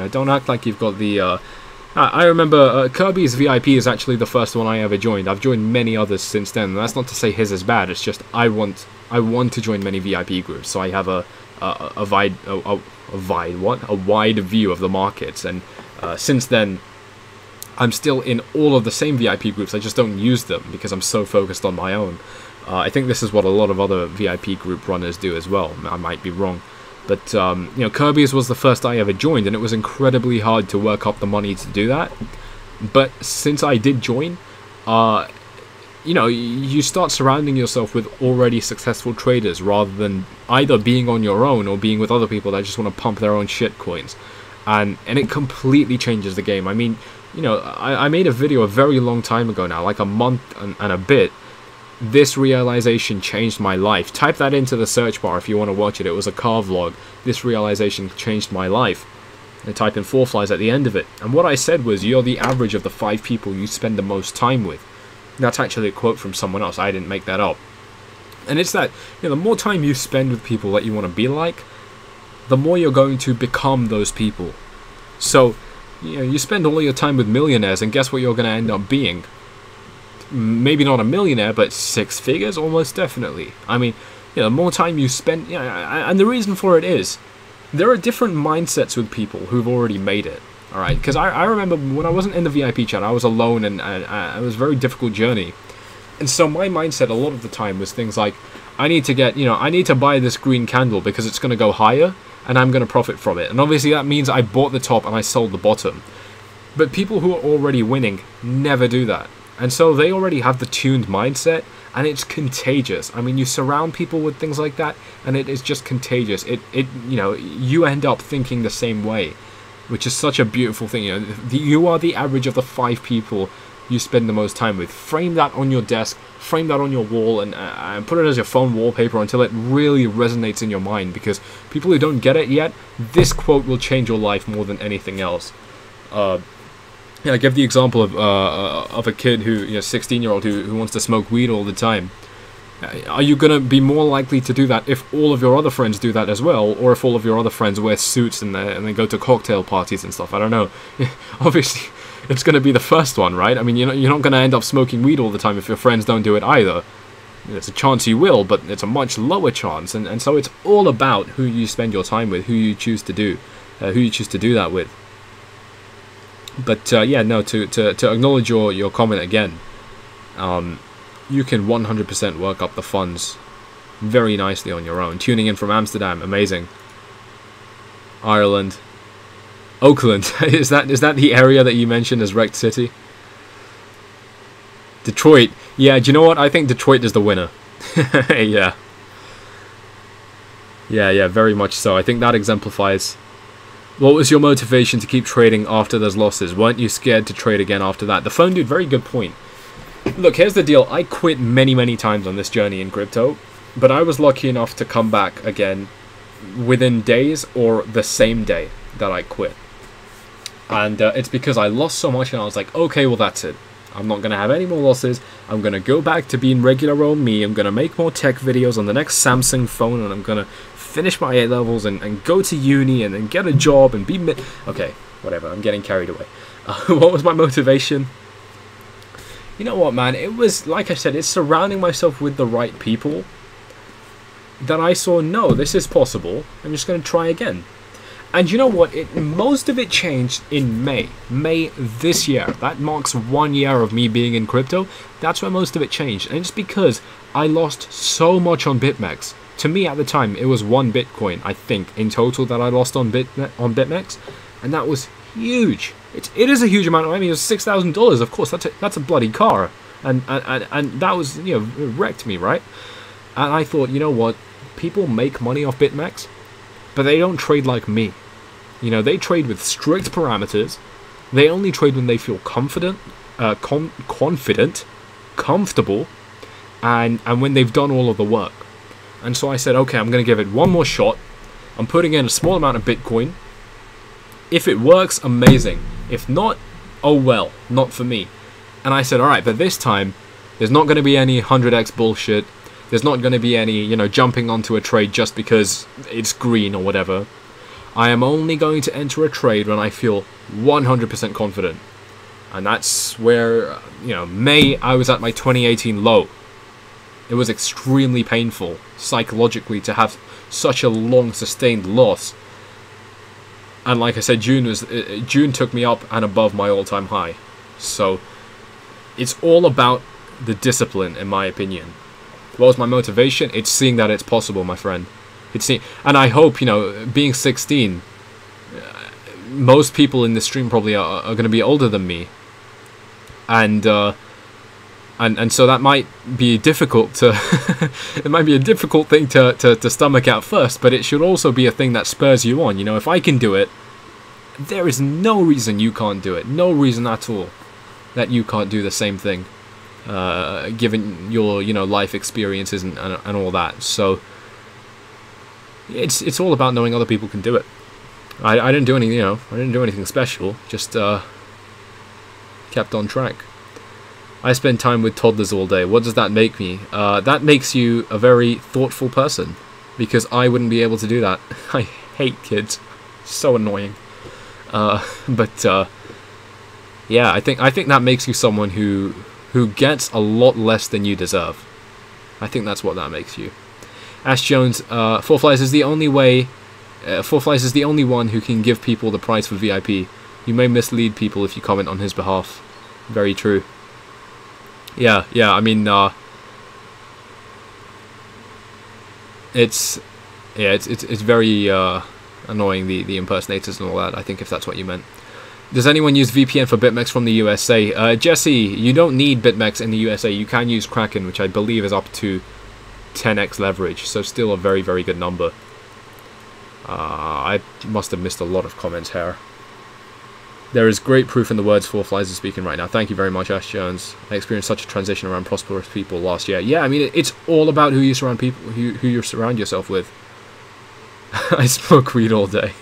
don't act like you've got the. I remember Kirby's VIP is actually the first one I ever joined. I've joined many others since then. And that's not to say his is bad. It's just I want to join many VIP groups, so I have a wide view of the markets. And since then, I'm still in all of the same VIP groups. I just don't use them because I'm so focused on my own. I think this is what a lot of other VIP group runners do as well. I might be wrong. But, you know, Kirby's was the first I ever joined, and it was incredibly hard to work up the money to do that. But since I did join, you know, you start surrounding yourself with already successful traders rather than either being on your own or being with other people that just want to pump their own shit coins. And it completely changes the game. I mean, you know, I made a video a very long time ago now, like a month and a bit. This realization changed my life. Type that into the search bar if you want to watch it. It was a car vlog. This realization changed my life. And type in 4 flies at the end of it. And what I said was, you're the average of the 5 people you spend the most time with. That's actually a quote from someone else. I didn't make that up. And it's that, you know, the more time you spend with people that you want to be like, the more you're going to become those people. So, you know, you spend all your time with millionaires, and guess what you're going to end up being? Maybe not a millionaire, but 6 figures, almost definitely. I mean, you know, the more time you spend, you know, and the reason for it is, there are different mindsets with people who've already made it. Alright, because I remember when I wasn't in the VIP chat, I was alone, and it was a very difficult journey. And so my mindset a lot of the time was things like, I need to get, you know, I need to buy this green candle because it's going to go higher, and I'm going to profit from it. And obviously that means I bought the top and I sold the bottom. But people who are already winning never do that. And so they already have the tuned mindset, and it's contagious. I mean, you surround people with things like that, and it is just contagious. You know, you end up thinking the same way, which is such a beautiful thing. You know, you are the average of the 5 people you spend the most time with. Frame that on your desk, frame that on your wall, and put it as your phone wallpaper until it really resonates in your mind, because people who don't get it yet, this quote will change your life more than anything else. Yeah, I give the example of a kid who, you know, 16-year-old who wants to smoke weed all the time. Are you going to be more likely to do that if all of your other friends do that as well, or if all of your other friends wear suits and they go to cocktail parties and stuff? I don't know. Obviously, it's going to be the first one, right? I mean, you're not going to end up smoking weed all the time if your friends don't do it either. There's a chance you will, but it's a much lower chance. And so it's all about who you spend your time with, who you choose to do that with. But yeah, no, to acknowledge your comment again, you can 100% work up the funds very nicely on your own. Tuning in from Amsterdam, amazing. Ireland, Oakland, is that the area that you mentioned as wrecked city? Detroit, yeah. Do you know what? I think Detroit is the winner. Yeah, very much so. I think that exemplifies. What was your motivation to keep trading after there's losses? Weren't you scared to trade again after that? The phone dude, very good point. Look, here's the deal. I quit many times on this journey in crypto, but I was lucky enough to come back again within days or the same day that I quit. And it's because I lost so much, and I was like, okay, well, that's it. I'm not going to have any more losses. I'm going to go back to being regular old me. I'm going to make more tech videos on the next Samsung phone, and I'm going to finish my A-levels and go to uni and get a job and be... Okay, whatever. I'm getting carried away. What was my motivation? You know what, man? It was, like I said, it's surrounding myself with the right people that I saw, no, this is possible. I'm just going to try again. And you know what? Most of it changed in May. May this year. That marks 1 year of me being in crypto. That's where most of it changed. And it's because I lost so much on BitMEX. To me, at the time, it was 1 Bitcoin, I think, in total that I lost on BitMEX. And that was huge. It is a huge amount. I mean, it was $6,000. Of course, that's a bloody car. And that was, you know, it wrecked me, right? And I thought, you know what? People make money off BitMEX, but they don't trade like me. You know, they trade with strict parameters. They only trade when they feel confident, comfortable, and when they've done all of the work. And so I said, okay, I'm going to give it one more shot. I'm putting in a small amount of Bitcoin. If it works, amazing. If not, oh well, not for me. And I said, alright, but this time, there's not going to be any 100x bullshit. There's not going to be any, you know, jumping onto a trade just because it's green or whatever. I am only going to enter a trade when I feel 100% confident. And that's where, you know, May, I was at my 2018 low. It was extremely painful, psychologically, to have such a long, sustained loss. And like I said, June took me up and above my all-time high. So, it's all about the discipline, in my opinion. What was my motivation? It's seeing that it's possible, my friend. And I hope, you know, being 16, most people in this stream probably are going to be older than me, and so that might be difficult to it might be a difficult thing to stomach at first, but it should also be a thing that spurs you on. You know, if I can do it, there is no reason you can't do it. No reason at all that you can't do the same thing, given your, you know, life experiences and all that. So it's all about knowing other people can do it. I didn't do anything, you know, I didn't do anything special, just kept on track. I spend time with toddlers all day. What does that make me? That makes you a very thoughtful person, because I wouldn't be able to do that. I hate kids. So annoying. But yeah, I think that makes you someone who gets a lot less than you deserve. I think that's what that makes you. Ash Jones, Four Flies is the only way. Four Flies is the only one who can give people the price for VIP. You may mislead people if you comment on his behalf. Very true. Yeah. I mean, it's very annoying, the impersonators and all that. I think if that's what you meant. Does anyone use VPN for BitMEX from the USA? Jesse, you don't need BitMEX in the USA. You can use Kraken, which I believe is up to 10x leverage, so still a very, very good number. I must have missed a lot of comments here. There is great proof in the words Four Flies is speaking right now. Thank you very much, Ash Jones. I experienced such a transition around prosperous people last year. Yeah, I mean, it's all about who you surround yourself with. I smoke weed all day.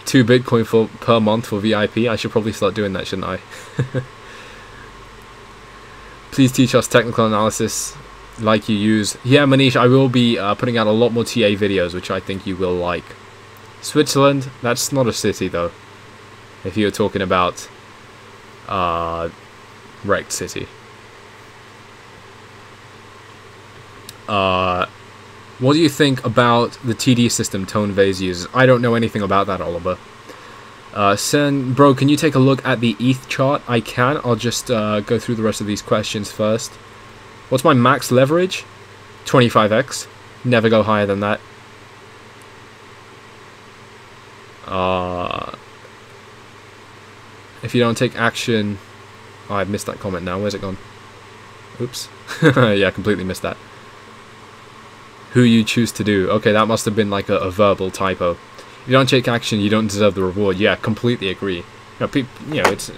2 Bitcoin per month for VIP. I should probably start doing that, shouldn't I? Please teach us technical analysis like you use. Yeah, Manish, I will be putting out a lot more TA videos, which I think you will like. Switzerland, that's not a city though. If you're talking about wrecked city. What do you think about the TD system Tone Vase uses? I don't know anything about that, Oliver. Bro, can you take a look at the ETH chart? I can. I'll just go through the rest of these questions first. What's my max leverage? 25x. Never go higher than that. If you don't take action... Oh, I've missed that comment now. Where's it gone? Oops. Yeah, I completely missed that. Who you choose to do. Okay, that must have been like a verbal typo. If you don't take action, you don't deserve the reward. Yeah, completely agree. It's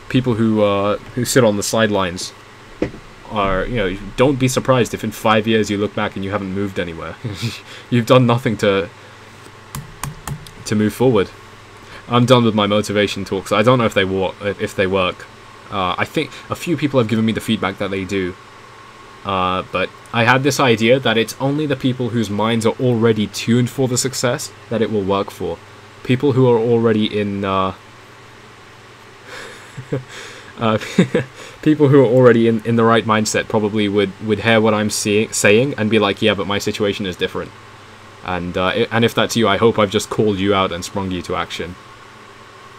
people who sit on the sidelines are, don't be surprised if in 5 years you look back and you haven't moved anywhere. You've done nothing to move forward. I'm done with my motivation talks. I don't know if they work. I think a few people have given me the feedback that they do. But I had this idea that it's only the people whose minds are already tuned for the success that it will work for. People who are already in people who are already in the right mindset probably would hear what I'm saying and be like, yeah, but my situation is different. And if that's you, I hope I've just called you out and sprung you to action.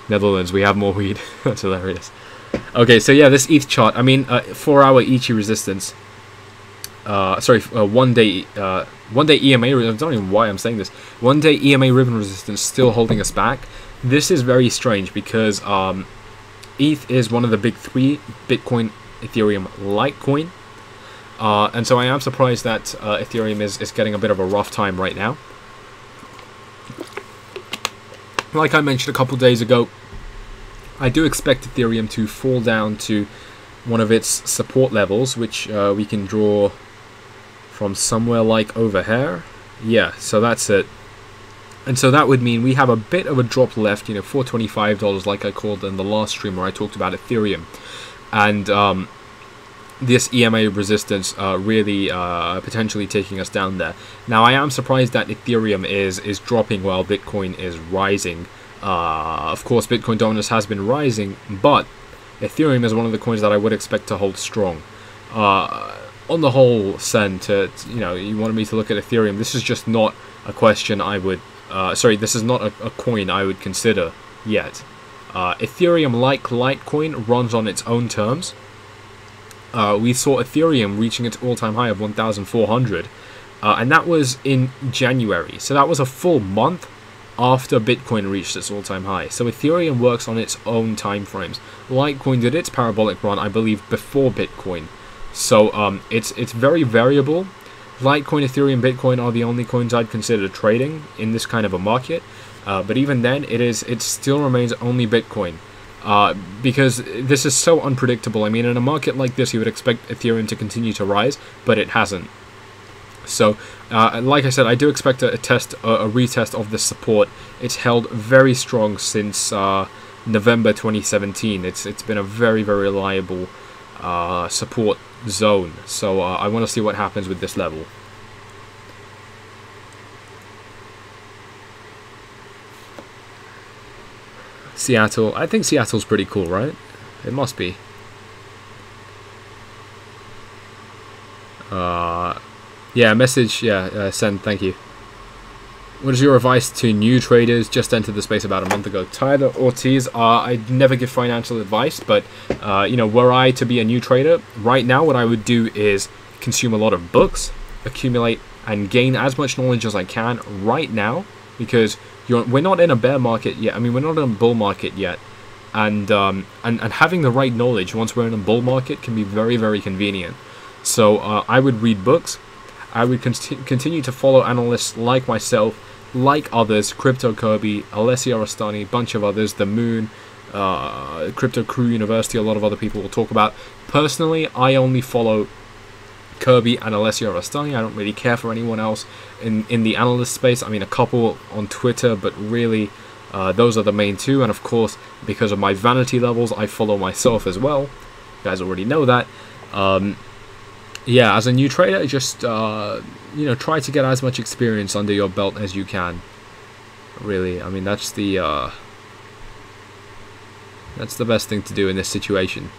Netherlands, we have more weed. That's hilarious. Okay, so yeah, this ETH chart. I mean, 4-hour Ichi resistance. 1 day EMA. I don't know why I'm saying this. 1 day EMA ribbon resistance still holding us back. This is very strange because ETH is one of the big three: Bitcoin, Ethereum, Litecoin. And so I am surprised that Ethereum is getting a bit of a rough time right now. Like I mentioned a couple days ago, I do expect Ethereum to fall down to one of its support levels, which we can draw from somewhere like over here. Yeah, so that's it. And so that would mean we have a bit of a drop left, $425 like I called in the last stream where I talked about Ethereum. And this EMA resistance really potentially taking us down there. Now, I am surprised that Ethereum is dropping while Bitcoin is rising. Of course, Bitcoin dominance has been rising, but Ethereum is one of the coins that I would expect to hold strong. On the whole, Sen, you wanted me to look at Ethereum. This is just not a question I would... this is not a coin I would consider yet. Ethereum, like Litecoin, runs on its own terms. We saw Ethereum reaching its all-time high of 1,400, and that was in January. So that was a full month after Bitcoin reached its all-time high. So Ethereum works on its own time frames. Litecoin did its parabolic run, I believe, before Bitcoin. So it's very variable. Litecoin, Ethereum, Bitcoin are the only coins I'd consider trading in this kind of a market. But even then, it still remains only Bitcoin. Because this is so unpredictable. I mean, in a market like this, you would expect Ethereum to continue to rise, but it hasn't. So, like I said, I do expect a retest of this support. It's held very strong since November 2017. It's been a very, very reliable support zone. So I want to see what happens with this level. Seattle. I think Seattle's pretty cool, right? It must be. Yeah, message. Yeah, send. Thank you. What is your advice to new traders just entered the space about a month ago? Tyler Ortiz. I never give financial advice, but you know, were I to be a new trader right now, what I would do is consume a lot of books, accumulate and gain as much knowledge as I can right now, because we're not in a bear market yet. I mean, we're not in a bull market yet, and having the right knowledge once we're in a bull market can be very, very convenient. So I would read books. I would continue to follow analysts like myself, like others, Crypto Kirby, Alessia Rastani, bunch of others, The Moon, Crypto Crew University, a lot of other people will talk about. Personally, I only follow Kirby and Alessia Rastani. I don't really care for anyone else in the analyst space. I mean, a couple on Twitter, but really those are the main two. And of course, because of my vanity levels, I follow myself as well. You guys already know that. Yeah, as a new trader, just you know, try to get as much experience under your belt as you can. Really, I mean, that's the best thing to do in this situation.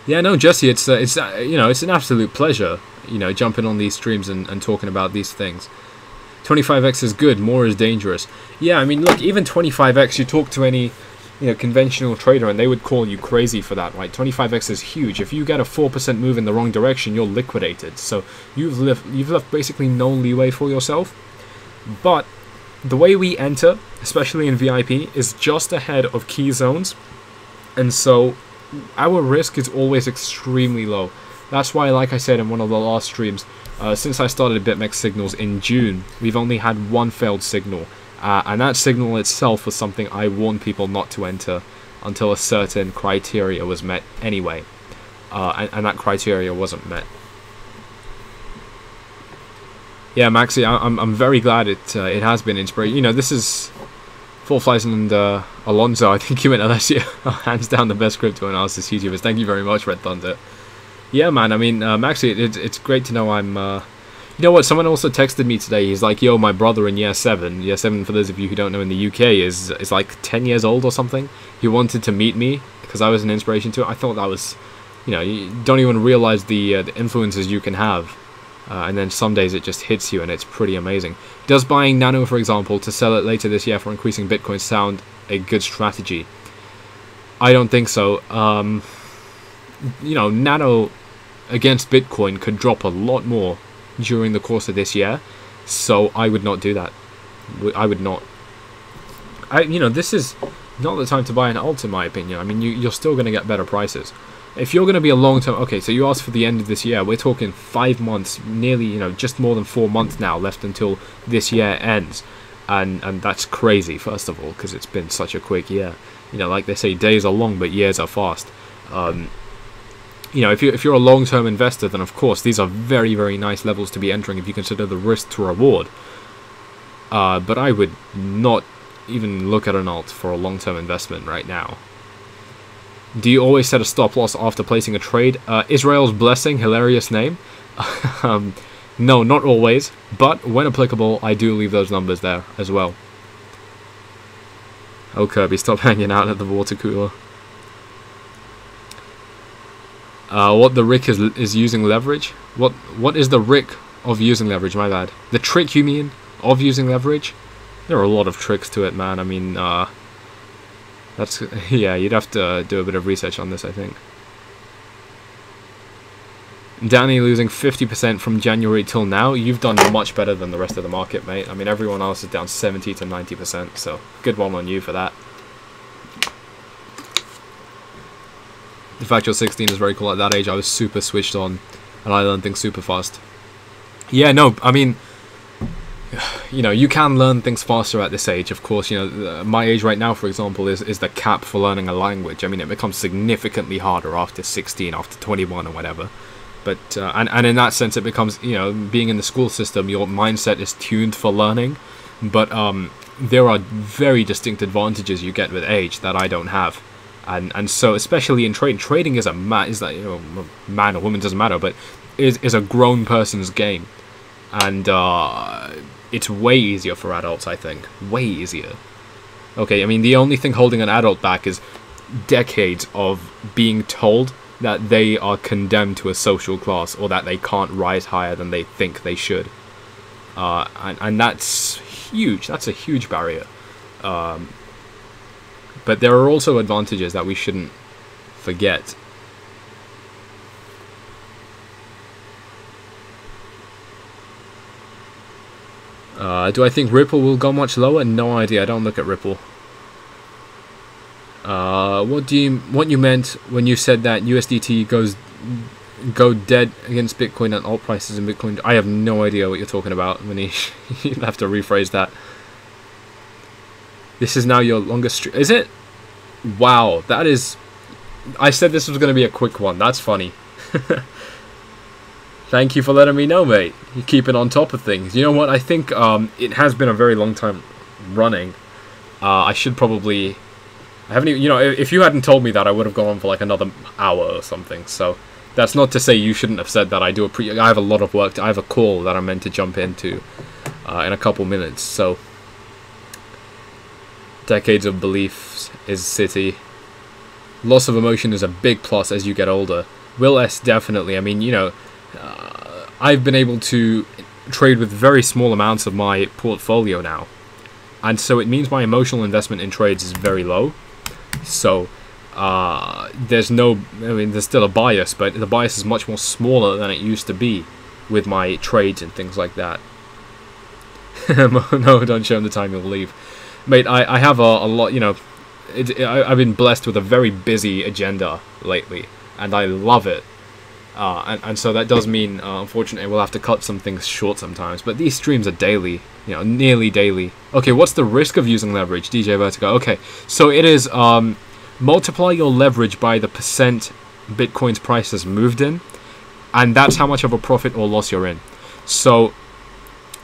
Yeah, no, Jesse, it's you know, it's an absolute pleasure, you know, jumping on these streams and talking about these things. 25x is good, more is dangerous. Yeah, I mean, look, even 25x, you talk to any, you know, conventional trader and they would call you crazy for that, right? 25x is huge. If you get a 4% move in the wrong direction, you're liquidated. So you've left basically no leeway for yourself. But the way we enter, especially in VIP, is just ahead of key zones, and so our risk is always extremely low. That's why, like I said in one of the last streams, since I started BitMEX signals in June, we've only had one failed signal. And that signal itself was something I warned people not to enter until a certain criteria was met anyway. And that criteria wasn't met. Yeah, Maxi, I'm very glad it has been inspiring. You know, this is Four Flies and Alonzo. I think you and Alessia are hands down the best crypto analysis YouTubers. Thank you very much, Red Thunder. Yeah, man, I mean, Maxi, it's great to know I'm... You know what, someone also texted me today. He's like, yo, my brother in year 7, for those of you who don't know, in the UK, is like 10 years old or something. He wanted to meet me because I was an inspiration to it. I thought that was, you know, you don't even realize the influences you can have. And then some days it just hits you and it's pretty amazing. Does buying Nano, for example, to sell it later this year for increasing Bitcoin sound a good strategy? I don't think so. You know, Nano against Bitcoin could drop a lot more during the course of this year, so I would not do that. I would not. You know, this is not the time to buy an alt, in my opinion. I mean, you're still going to get better prices. If you're going to be a long-term... Okay, so you asked for the end of this year. We're talking 5 months, nearly, you know, just more than 4 months now left until this year ends. And that's crazy, first of all, because it's been such a quick year. You know, like they say, days are long, but years are fast. You know, if you're a long-term investor, then of course these are very, very nice levels to be entering if you consider the risk to reward. But I would not even look at an alt for a long-term investment right now. Do you always set a stop loss after placing a trade? Israel's Blessing, hilarious name. No, not always, but when applicable, I do leave those numbers there as well. Oh, Kirby, stop hanging out at the water cooler. What the Rick is using leverage? What is the Rick of using leverage? My bad. The trick, you mean, of using leverage? There are a lot of tricks to it, man. I mean, that's... Yeah, you'd have to do a bit of research on this, I think. Danny losing 50% from January till now. You've done much better than the rest of the market, mate. I mean, everyone else is down 70 to 90%, so good one on you for that. In fact, you're 16 is very cool. At that age, I was super switched on, and I learned things super fast. Yeah, no, I mean, you know, you can learn things faster at this age, of course. You know, my age right now, for example, is the cap for learning a language. I mean, it becomes significantly harder after 16, after 21 or whatever. But and in that sense, it becomes, you know, being in the school system, your mindset is tuned for learning. But there are very distinct advantages you get with age that I don't have, and so especially in trading is that, you know, man or woman doesn't matter, but is a grown person's game, and it's way easier for adults, I think, way easier. Okay, I mean, the only thing holding an adult back is decades of being told that they are condemned to a social class, or that they can't rise higher than they think they should. And that's huge. That's a huge barrier. But there are also advantages that we shouldn't forget. Do I think Ripple will go much lower? No idea. I don't look at Ripple. What you meant when you said that USDT go dead against Bitcoin and alt prices in Bitcoin? I have no idea what you're talking about, Manish. You'll have to rephrase that. This is now your longest stream. Is it? Wow, that is... I said this was going to be a quick one. That's funny. Thank you for letting me know, mate. You're keeping on top of things. You know what? I think it has been a very long time running. I should probably... I haven't even, you know, if you hadn't told me that, I would have gone on for like another hour or something. So that's not to say you shouldn't have said that. I have a lot of work. I have a call that I'm meant to jump into in a couple minutes. So decades of beliefs is city. Loss of emotion is a big plus as you get older. Will S definitely. I mean, you know, I've been able to trade with very small amounts of my portfolio now, and so it means my emotional investment in trades is very low. So there's no, I mean, there's still a bias, but the bias is much more smaller than it used to be with my trades and things like that. No, don't show him the time you'll leave, mate. I have a lot, you know. I've been blessed with a very busy agenda lately, and I love it. And so that does mean, unfortunately, we'll have to cut some things short sometimes. But these streams are daily, you know, nearly daily. Okay, what's the risk of using leverage? DJ Vertigo. Okay, so it is multiply your leverage by the percent Bitcoin's price has moved in, and that's how much of a profit or loss you're in. So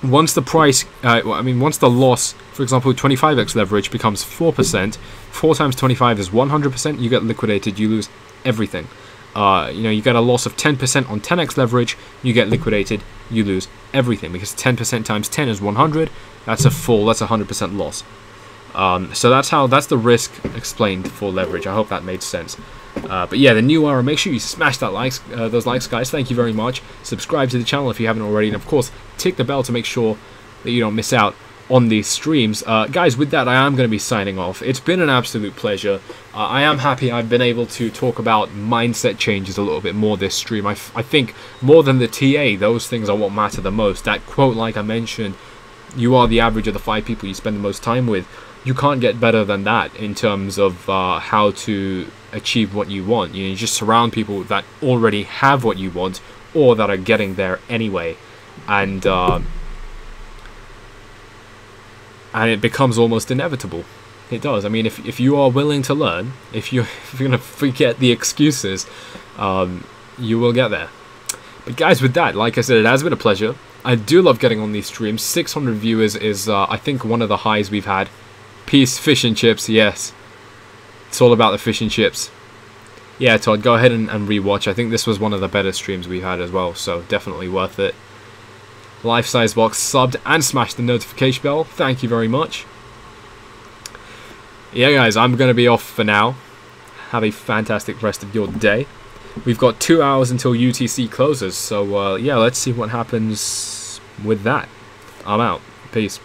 once the price, once the loss, for example, 25x leverage becomes 4%, 4 times 25 is 100%, you get liquidated, you lose everything. You know, you get a loss of 10% on 10x leverage, you get liquidated, you lose everything, because 10% times 10 is 100, that's a 100% loss. So that's the risk explained for leverage. I hope that made sense. But yeah, the new era, make sure you smash that those likes, guys. Thank you very much. Subscribe to the channel if you haven't already, and of course, tick the bell to make sure that you don't miss out on these streams. Guys, with that, I am going to be signing off. It's been an absolute pleasure. I am happy I've been able to talk about mindset changes a little bit more this stream. I think more than the TA, those things are what matter the most. That quote, like I mentioned, you are the average of the 5 people you spend the most time with. You can't get better than that in terms of how to achieve what you want. You just surround people that already have what you want, or that are getting there anyway, and it becomes almost inevitable. It does. I mean, if you are willing to learn, if you're going to forget the excuses, you will get there. But guys, with that, like I said, it has been a pleasure. I do love getting on these streams. 600 viewers is, I think, one of the highs we've had. Peace, fish and chips, yes. It's all about the fish and chips. Yeah, Todd, go ahead and rewatch. I think this was one of the better streams we had as well, so definitely worth it. Life Size Box subbed and smashed the notification bell. Thank you very much. Yeah, guys, I'm going to be off for now. Have a fantastic rest of your day. We've got 2 hours until UTC closes, so yeah, let's see what happens with that. I'm out. Peace.